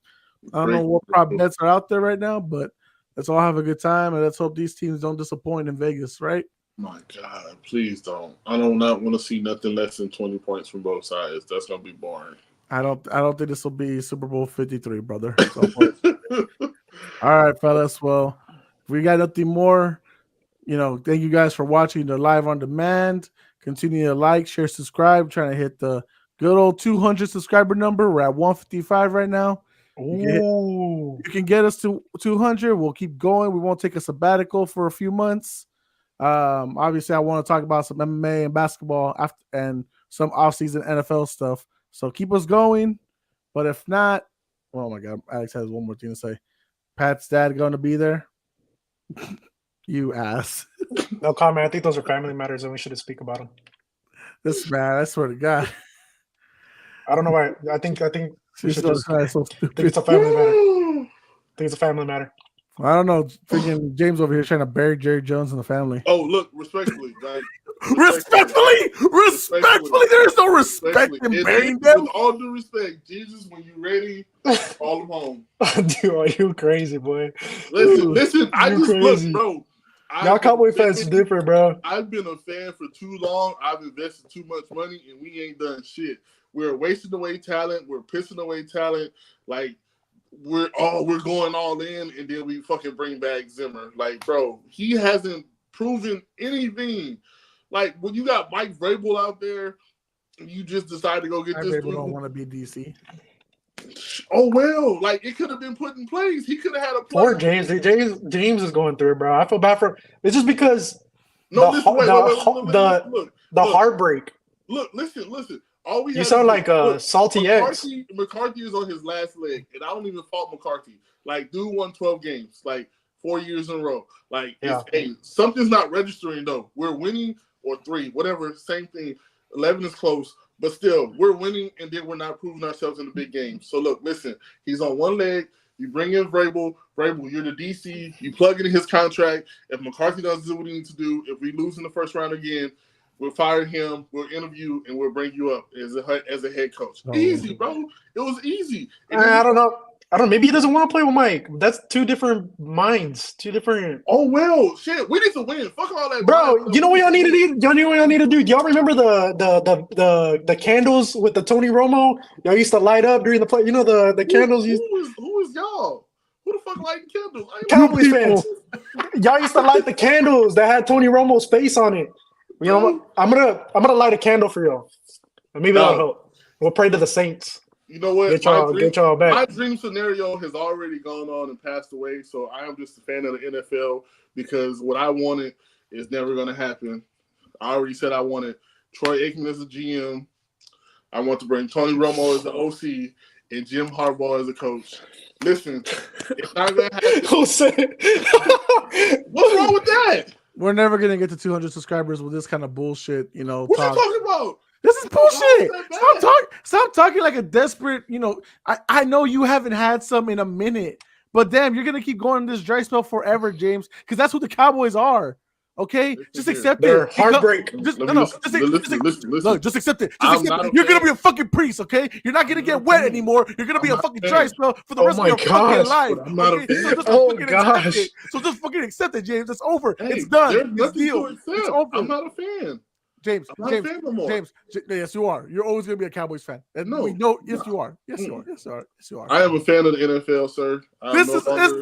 I don't know what prop bets are out there right now, but let's all have a good time, and let's hope these teams don't disappoint in Vegas, right? My God, please don't. I do not want to see nothing less than 20 points from both sides. That's going to be boring. I don't think this will be Super Bowl 53, brother. All right, fellas. Well, if we got nothing more, thank you guys for watching the live on demand. Continue to like, share, subscribe. Trying to hit the good old 200 subscriber number. We're at 155 right now. You can get us to 200. We'll keep going. We won't take a sabbatical for a few months. Obviously, I want to talk about some MMA and basketball and some off-season NFL stuff. So keep us going. But if not, oh my God, Alex has one more thing to say. Pat's dad going to be there? You ass. No comment. I think those are family matters, and we shouldn't speak about them. This man, I swear to God. I don't know why. I think we should just. So I think it's a family matter. I think it's a family matter. I don't know. Freaking James over here trying to bury Jerry Jones and the family. Oh, look, respectfully, guys. Respectfully, there's no respect in burying them. With all due respect, Jesus, when you're ready, call him home. Dude, are you crazy, boy? Listen. I just crazy. look, bro. Y'all Cowboy fans are different, bro. I've been a fan for too long. I've invested too much money, and we ain't done shit. We're wasting away talent. We're pissing away talent. Like we're going all in, and then we fucking bring back Zimmer. Like, bro, he hasn't proven anything. Like when you got Mike Vrabel out there, and you just decide to go get this dude. Don't want to be DC. Oh well, like it could have been put in place. He could have had a plan. Poor James. James is going through it, bro. I feel bad for him. It's just because the heartbreak. Look, listen. All we you sound like salty McCarthy, eggs. McCarthy is on his last leg, and I don't even fault McCarthy. Like, dude won 12 games, like 4 years in a row. Like, hey, something's not registering though. We're winning or 3, whatever, same thing. 11 is close. But still, we're winning, and then we're not proving ourselves in the big game. So, look, listen, he's on one leg. You bring in Vrabel. Vrabel, you're the DC. You plug into his contract. If McCarthy doesn't do what he needs to do, if we lose in the first round again, we'll fire him, we'll interview, and we'll bring you up as a head coach. Easy, bro. It was easy. I don't know. Maybe he doesn't want to play with Mike. That's two different minds. Two different. Oh well, shit. We need to win. Fuck all that, bro. You know what y'all need to do? Y'all know what y'all need to do? Do y'all remember the candles with the Tony Romo? Y'all used to light up during the play. You know the candles. Who is y'all? Who the fuck lighting candles? Cowboys fans. Y'all used to light the candles that had Tony Romo's face on it. You know, I'm gonna light a candle for y'all. Maybe that'll help. We'll pray to the saints. You know what? Get y'all back. My dream scenario has already gone on and passed away, so I am just a fan of the NFL because what I wanted is never going to happen. I already said I wanted Troy Aikman as a GM. I want to bring Tony Romo as the OC and Jim Harbaugh as a coach. Listen, it's not going to happen. What's wrong with that? We're never going to get to 200 subscribers with this kind of bullshit, What you talking about? This is bullshit. Stop talking like a desperate, I know you haven't had some in a minute, but damn, you're going to keep going this dry spell forever, James, because that's who the Cowboys are. Okay? Just accept it. Heartbreak. Just accept it. You're going to be a fucking priest, okay? You're not going to get wet anymore. You're going to be a fucking dry spell for the rest of your fucking life. I'm not a fan. So just fucking accept it, James. It's over. It's done. It's deal. It's over. I'm not a fan. James, yes, you are. You're always going to be a Cowboys fan. And no, we know, yes, you are. Yes, you are. I am a fan of the NFL, sir.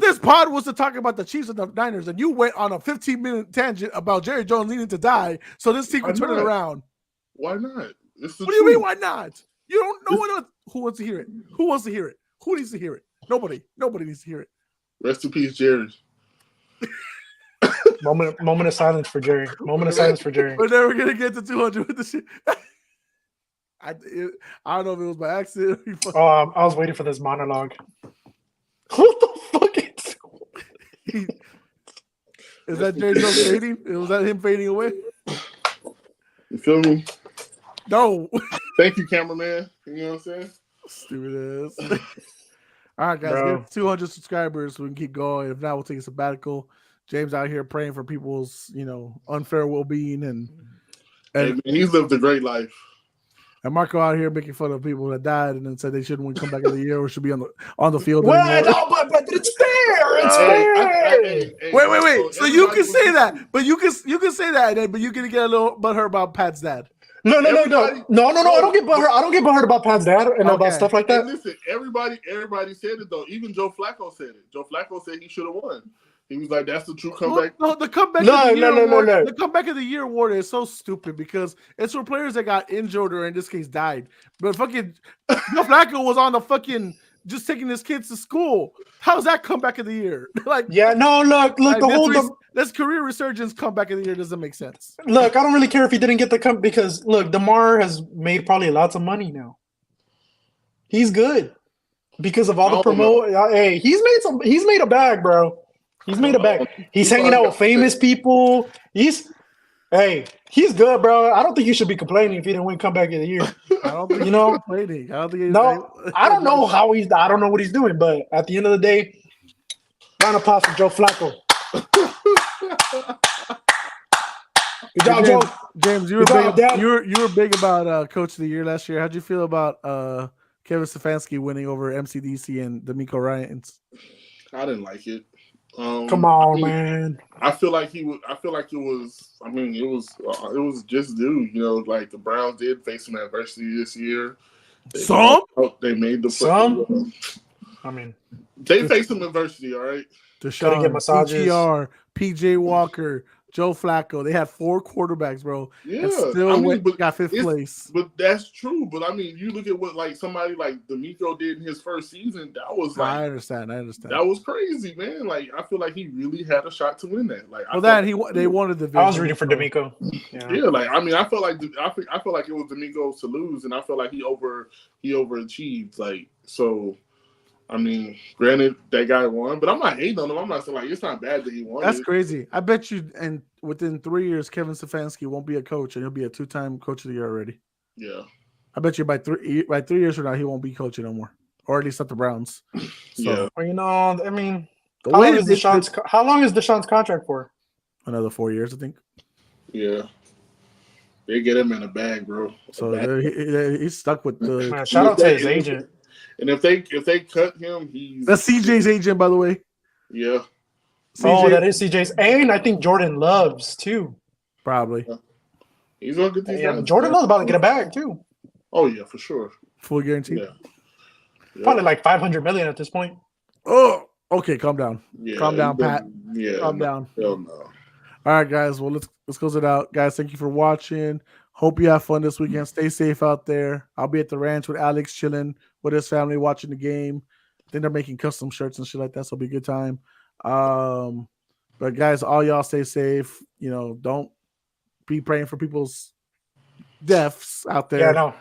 This pod was to talk about the Chiefs and the Niners, and you went on a 15-minute tangent about Jerry Jones needing to die, so this team can turn it around. Why not? What do you mean, why not? You don't know what else. Who wants to hear it? Who wants to hear it? Who needs to hear it? Nobody. Nobody needs to hear it. Rest in peace, Jerry. Moment of silence for Jerry. Moment of silence for Jerry. We're never gonna get to 200 with the shit. I don't know if it was by accident. Oh, I was waiting for this monologue. What the fuck is that Jerry Jones fading? Was that him fading away? You feel me? No. Thank you, cameraman. You know what I'm saying? Stupid ass. All right, guys, get 200 subscribers so we can keep going. If not, we'll take a sabbatical. James out here praying for people's, unfair well-being, and hey, man, he's lived a great life. And Marco out here making fun of people that died and then said they shouldn't come back in the year or should be on the field. Well, no, but it's fair. It's fair. Wait. So you can say that, but you can say that, but you can get a little butthurt about Pat's dad. No. I don't get butthurt. I don't get butthurt about Pat's dad and about stuff like that. Hey, listen, everybody said it though. Even Joe Flacco said it. Joe Flacco said he should have won. He was like, "That's the true comeback." No, the comeback. The comeback of the year award is so stupid because it's for players that got injured or in this case died. But fucking Joe Flacco was on the fucking just taking his kids to school. How's that comeback of the year? Look. Like, this career resurgence comeback of the year doesn't make sense. Look, I don't really care if he didn't get the because look, DeMar has made probably lots of money now. He's good because of all the promo. Hey, he's made a bag, bro. He's made a bag. He's hanging out with famous people. He's good, bro. I don't think you should be complaining if he didn't win comeback of the year. I don't think complaining. I don't think I don't know I don't know what he's doing, but at the end of the day, round of applause for Joe Flacco. Good job, Joe. James, you were big about Coach of the Year last year. How'd you feel about Kevin Stefanski winning over MCDC and D'Amico Ryans? I didn't like it. Come on, man. I feel like it was. I mean, it was just due. Like the Browns did face some adversity this year. They made the some. I mean, they faced some adversity. All right. Deshaun, get massages. PTR, PJ Walker, Joe Flacco. They had 4 quarterbacks, bro. Yeah, got 5th place. But that's true. But I mean, you look at what like somebody like D'Amico did in his first season. That was like I understand. That was crazy, man. Like I feel like he really had a shot to win that. Like they wanted the. I was rooting for D'Amico. Yeah, like I mean, I feel like it was D'Amico's to lose, and I feel like he overachieved. Like so. I mean, granted, that guy won, but I'm not hating on him. I'm not saying like it's not bad that he won. That's crazy. I bet you, and within 3 years, Kevin Stefanski won't be a coach, and he'll be a 2-time coach of the year already. Yeah, I bet you by 3 years from now, he won't be coaching no more, or at least not the Browns. So, yeah. Well, I mean, how long is Deshaun's contract for? Another 4 years, I think. Yeah. They get him in a bag, bro. So he's stuck with the. Man, shout out to his agent. And if they cut him, that's CJ's agent, by the way. Yeah. CJ. Oh, that is CJ's, and I think Jordan Love's too. Probably. Yeah. He's gonna get these guys. Jordan Love's about to get a bag too. Oh yeah, for sure. Full guarantee. Yeah. Probably like $500 million at this point. Oh, okay. Calm down. Yeah, calm down, Pat. Yeah. Calm down. Hell no. All right, guys. Well, let's close it out, guys. Thank you for watching. Hope you have fun this weekend. Stay safe out there. I'll be at the ranch with Alex, chilling with his family, watching the game. I think they're making custom shirts and shit like that, so it'll be a good time. But guys, all y'all stay safe. Don't be praying for people's deaths out there. Yeah, no.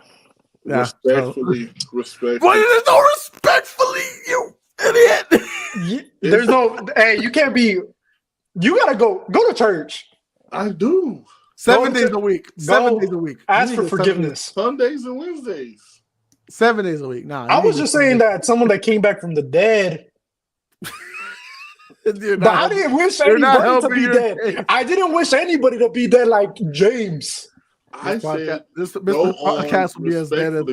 Yeah, respectfully. Why there's no respectfully, you idiot? There's no. Hey, you can't be. You gotta go to church. I do. 7 days a week. 7 days a week. Ask for forgiveness. Sundays and Wednesdays. 7 days a week. Nah. I was just saying that someone that came back from the dead. But I didn't wish anybody to be dead. Case. I didn't wish anybody to be dead like James. I said this podcast will be as dead as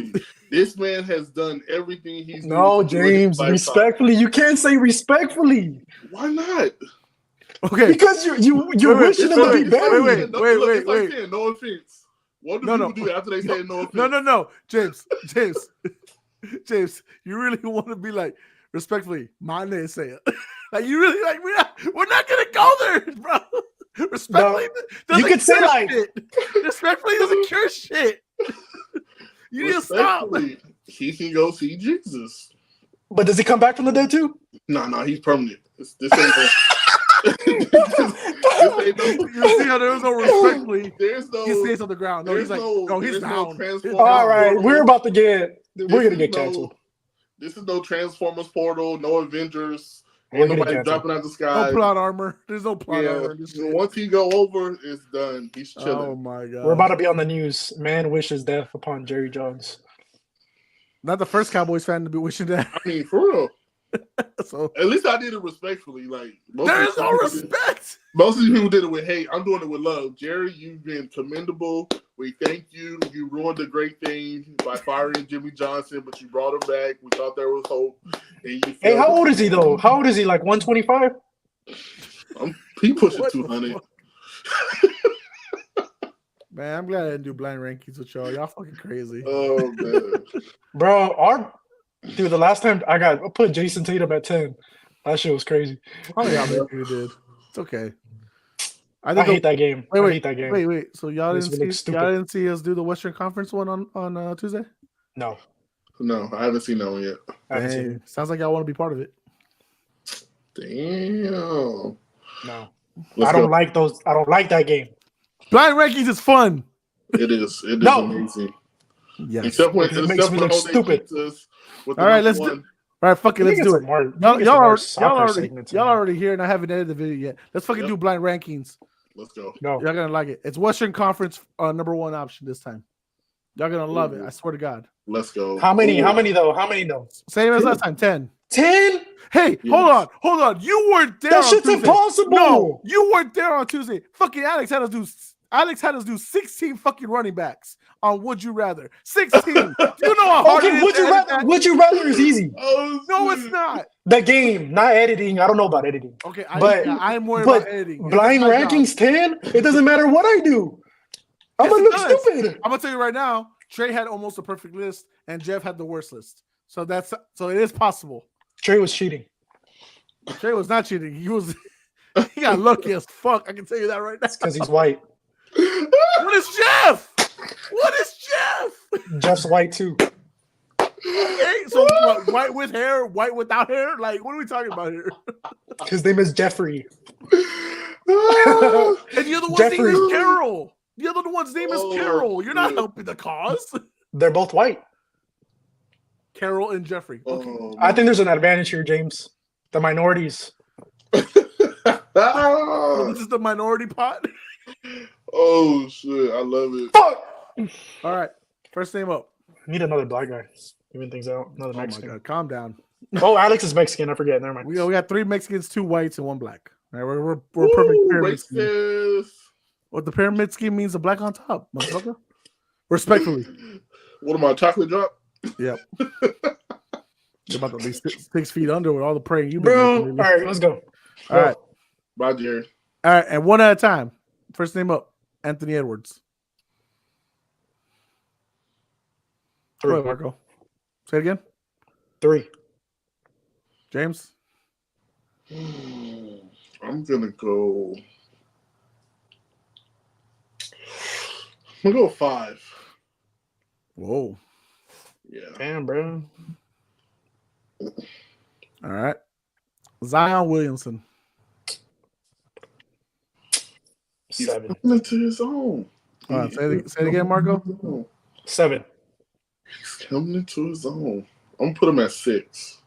this man has done everything he's No, James, respectfully. You can't say respectfully. Why not? Okay. Because you're wishing them to be buried. Wait. No offense. What do people do after they say no offense? No. James, you really want to be like, respectfully, my name say it. Like you really like we're not gonna go there, bro. Respectfully, you could say like respectfully doesn't cure shit. You need to stop. He can go see Jesus. But does he come back from the dead too? No, he's permanent. This ain't You see how there was no respectfully. There's no. He stays on the ground. No, he's like, no, he's down. All right, we're about to get. We're gonna get canceled. This is no Transformers portal, no Avengers. We're Ain't gonna nobody get dropping out the sky. No plot armor. There's no plot armor. Once he go over, it's done. He's chilling. Oh my god. We're about to be on the news. Man wishes death upon Jerry Jones. Not the first Cowboys fan to be wishing that. I mean, for real. So at least I did it respectfully. Like there is no respect. Most of the people did it with hate. I'm doing it with love. Jerry, you've been commendable. We thank you. You ruined a great thing by firing Jimmy Johnson, but you brought him back. We thought there was hope. And you hey, how old is he though? How old is he? Like 125? He pushing 200. Man, I'm glad I didn't do blind rankings with y'all. Y'all fucking crazy. Oh man, bro, the last time I put Jason Tatum at 10. That shit was crazy. Oh yeah, you did. It's okay. I hate that game. I hate that game. Wait. So y'all didn't see us do the Western Conference one on Tuesday? No, I haven't seen that one yet. Hey, sounds like y'all want to be part of it. Damn. No, I don't like those. I don't like that game. Blind rankings is fun. It is. It is amazing. Yes. Except when it makes me look stupid. All right, let's do. All right, fuck it, let's do it. Y'all already here, and I haven't edited the video yet. Let's fucking do blind rankings. Let's go. No, y'all gonna like it. It's Western Conference number one option this time. Y'all gonna love it. I swear to God. Let's go. How many though? Same as last time. 10. 10? Hey, hold on. You weren't there. That shit's impossible. No, you weren't there on Tuesday. Fucking Alex had us do 16 fucking running backs on Would You Rather. 16. You know how hard it is. Would you rather is easy. No, it's not. The game, not editing. I don't know about editing. Okay, I'm worried about editing. Blind rankings 10? It doesn't matter what I do. I'm gonna look stupid. I'm gonna tell you right now, Trey had almost a perfect list, and Jeff had the worst list. So it is possible. Trey was cheating. Trey was not cheating. He got lucky as fuck. I can tell you that right now. Because he's white. What is Jeff? Jeff's white too. Okay, so white with hair, white without hair? Like, what are we talking about here? His name is Jeffrey. And the other one's name is Carol. The other one's name is Carol. You're not helping the cause. They're both white. Carol and Jeffrey. Okay. I think there's an advantage here, James. The minorities. So this is the minority pot. Oh shit! I love it. Fuck! All right, first name up. Need another black guy. Even things out. Another Mexican. Oh my God, calm down. Oh, Alex is Mexican. I forget. Never mind. We got 3 Mexicans, 2 whites, and 1 black. All right, we're perfect pyramid scheme. What the pyramid scheme means, the black on top, motherfucker. Respectfully. What am I? Chocolate drop? Yep. You're about to be 6 feet under with all the praying you bro. All right, let's go. All right. Bye, Jerry. All right, and one at a time. First name up, Anthony Edwards. 3. Go ahead, Marco. Say it again. 3. James? I'm going to go... I'm going to go 5. Whoa. Yeah. Damn, bro. All right. Zion Williamson. 7. Coming into his own. All right, say it again, Marco. 7. He's coming into his own. I'm going to put him at 6.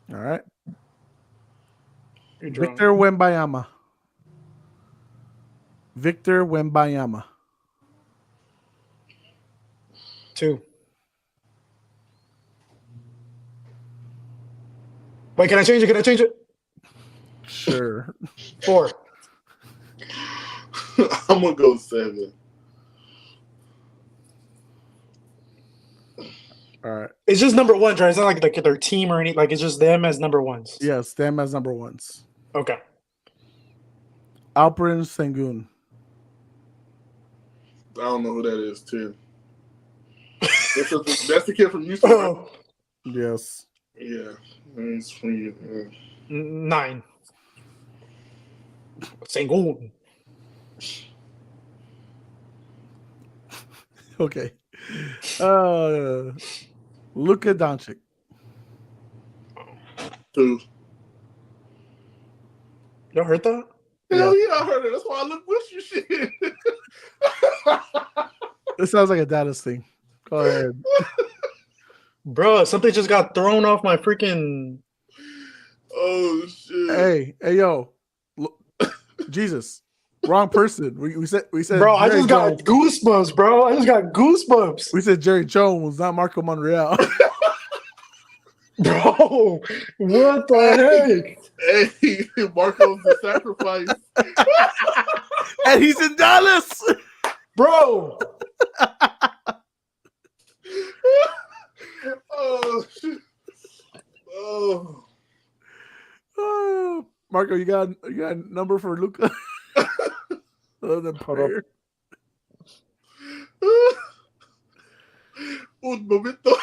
All right. Victor Wembanyama. 2. Wait, can I change it? Sure. 4. I'm going to go 7. All right. It's just number 1, right? It's not like their team or anything. Like, it's just them as number 1s. Yes, them as number 1s. Okay. Alperen Sengun. I don't know who that is, too. That's the kid from Houston. Oh. Yes. Yeah. It's from you. 9. Sengun. Okay. Luka Doncic. 2. Y'all heard that? Hell yeah, I heard it. That's why I look with you shit. This sounds like a Dallas thing. Go ahead. Bro, something just got thrown off my freaking. Oh shit. Hey, yo. Jesus. Wrong person. We said Bro, I Jerry just got Jones. goosebumps, bro. I just got goosebumps. We said Jerry Jones, not Marco Monreal. Bro, what the heck? Hey, Marco's the sacrifice. And he's in Dallas. Bro. Oh shit. Oh. Oh, Marco, you got a number for Luca? Other than prayer. Un momento.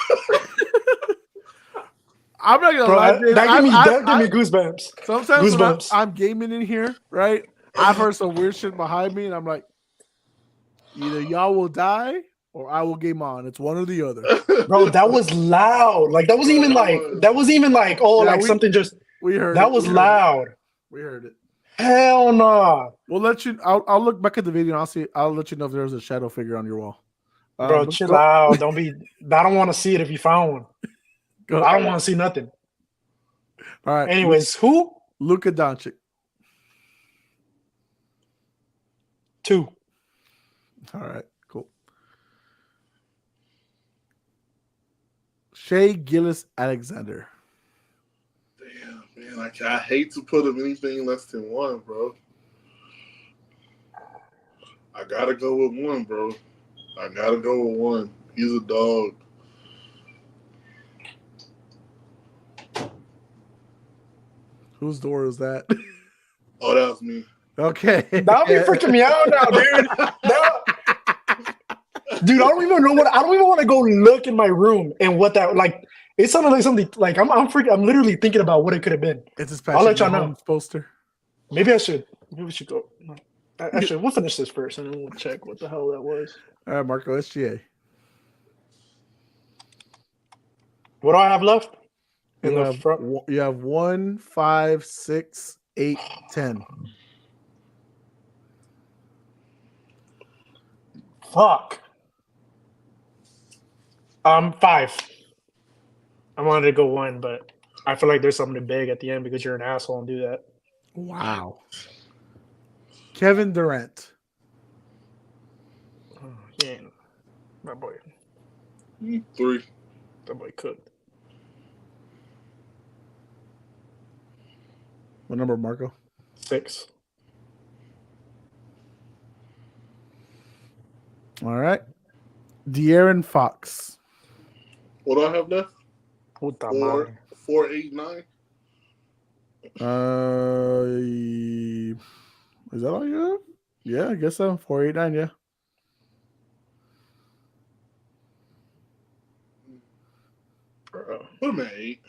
I'm not gonna Bro, lie, that gave me goosebumps. Sometimes Goosebumps. when I'm gaming in here, right? I've heard some weird shit behind me, and I'm like, either y'all will die or I will game on. It's one or the other. Bro, that was loud. Like that wasn't even like something just. We heard that it. was loud. We heard it. Hell no. We'll let you. I'll look back at the video and I'll let you know if there's a shadow figure on your wall. Bro, chill out. Don't be. I don't want to see it if you found one. I don't want to see nothing. All right. Anyways, who? Luka Doncic. 2. All right. Cool. Shea Gilgeous-Alexander. Damn, man, I hate to put him anything less than 1, bro. I gotta go with 1, bro. I gotta go with 1. He's a dog. Whose door is that? Oh, that was me. Okay. That'll be freaking me out now, dude. Dude, I don't even want to go look in my room and what that like. It sounded like something like I'm literally thinking about what it could have been. It's his I'll let y'all know. Poster. Maybe we should go. No. Actually, we'll finish this first and then we'll check what the hell that was. All right, Marco, SGA. What do I have left? You have 1, 5, 6, 8, 10. Fuck. 5. I wanted to go 1, but I feel like there's something big at the end because you're an asshole and do that. Wow. Kevin Durant. Oh, yeah, my boy. 3. That boy cooked. What number, Marco? 6. All right. De'Aaron Fox. What do I have left? Puta 4, 8, 9. Is that all you have? Yeah, I guess so. 4, 8, 9, yeah. Put him at 8.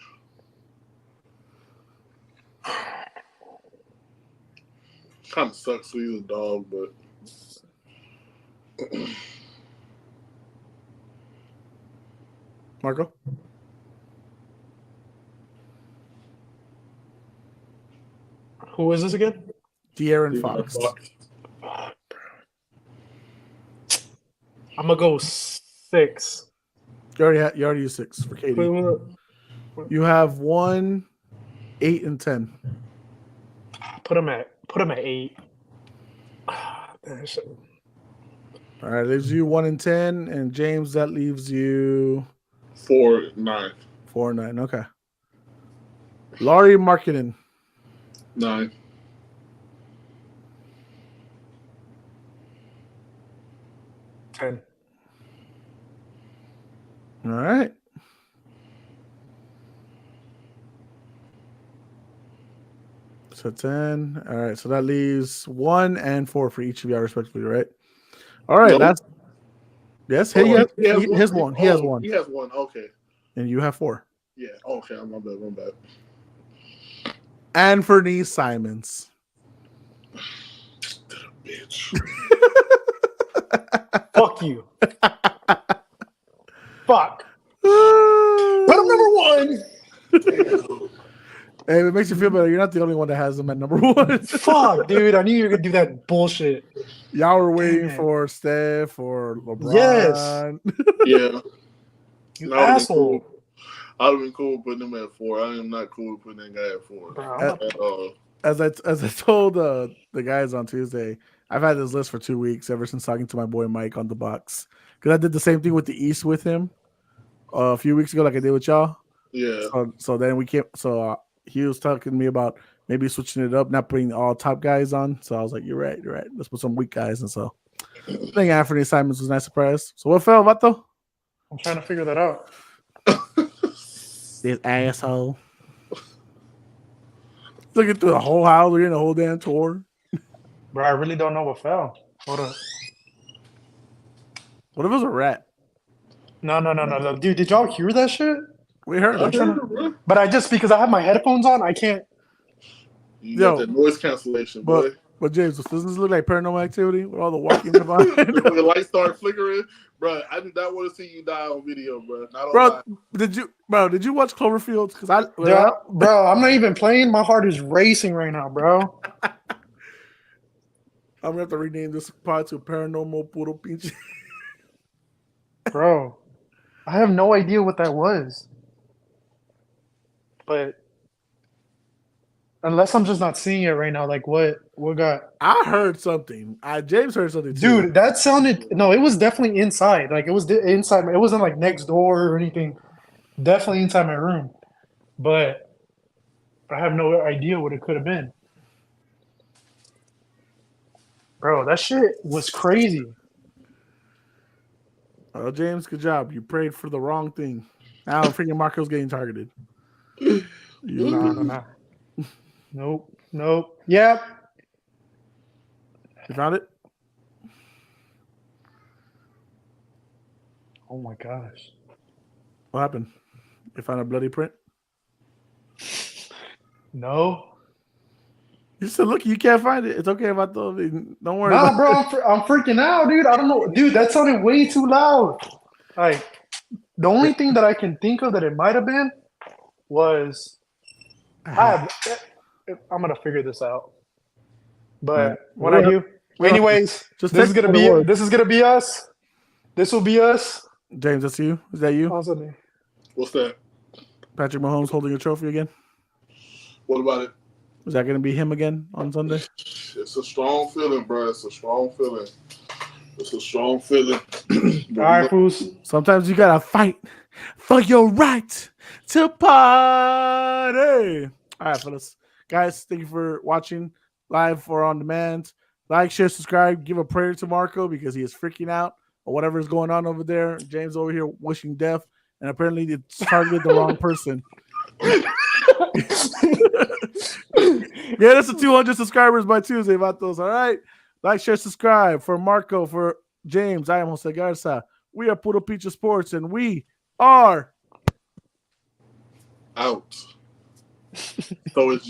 Kind of sucks. So he's a dog, but Marco? Who is this again? De'Aaron Fox. I'm gonna go 6. You already used 6 for Katie. You have 1, 8, and 10. Put him at 8. All right, leaves you 1 and 10, and James, that leaves you 4, 9. 4 and 9. Okay. Laurie Markkinen. 9. 10. All right. So 10. All right. So that leaves 1 and 4 for each of y'all, respectively, right? All right. Nope. Yes. He has one. He has 1. He has 1. Okay. And you have 4. Yeah. Okay. I'm bad. Anthony Simons. Bitch. Fuck you. Fuck. Put him number 1. Hey, if it makes you feel better, you're not the only one that has them at number 1. Fuck, dude. I knew you were gonna do that bullshit. Y'all were waiting Damn it. for Steph or LeBron. Yes. Yeah. You That would've been asshole. cool. I'd have been cool putting him at 4. I am not cool putting that guy at 4 Bro, I'm not- at all. As I told the guys on Tuesday, I've had this list for 2 weeks ever since talking to my boy Mike on the Bucks, because I did the same thing with the East with him a few weeks ago, like I did with y'all. Yeah. So then we came. So he was talking to me about maybe switching it up, not putting all top guys on. So I was like, "You're right. Let's put some weak guys." And so I think Anthony Simons was a nice surprise. So what fell, Vato? I'm trying to figure that out. This asshole. Looking through the whole house, we're in the whole damn tour. Bro, I really don't know what fell. Hold on. What if it was a rat? No. Dude, did y'all hear that shit? We heard I it. heard it, bro. But I just, because I have my headphones on, I can't. You got that noise cancellation, boy. But James, doesn't this look like Paranormal Activity with all the walking behind? The lights start flickering, bro. I do not want to see you die on video, bro. Not Bro, online. did you watch Cloverfield? Because Bro, I'm not even playing. My heart is racing right now, bro. I'm gonna have to rename this pod to Paranormal Puro Pinche. Bro, I have no idea what that was. But unless I'm just not seeing it right now, like what got? I heard something. James heard something too. Dude, that sounded no. It was definitely inside. Like it was inside. It wasn't like next door or anything. Definitely inside my room. But I have no idea what it could have been. Bro, that shit was crazy. Oh, James, good job. You prayed for the wrong thing. Now freaking Marco's getting targeted. No. Nope. Yep. You found it? Oh my gosh. What happened? You found a bloody print? No. You said, look, you can't find it. It's okay about those. Don't worry Nah, about bro, I'm freaking out, dude. I don't know. Dude, that sounded way too loud. Like, the only thing that I can think of that it might have been was I'm going to figure this out. But what I do, anyways, just this is going to be us. This will be us. James, that's you? Is that you? Awesome. What's that? Patrick Mahomes holding a trophy again? What about it? Is that going to be him again on Sunday? It's a strong feeling, bro. It's a strong feeling. All right, fools. Sometimes you got to fight for your right to party. All right, fellas. Guys, thank you for watching live or on demand. Like, share, subscribe. Give a prayer to Marco because he is freaking out or whatever is going on over there. James over here wishing death, and apparently it's targeted the wrong person. Get us to 200 subscribers by Tuesday, Vatos. All right. Like, share, subscribe. For Marco, for James, I am Jose Garza. We are Puro Pinche Sports, and we are out. So it's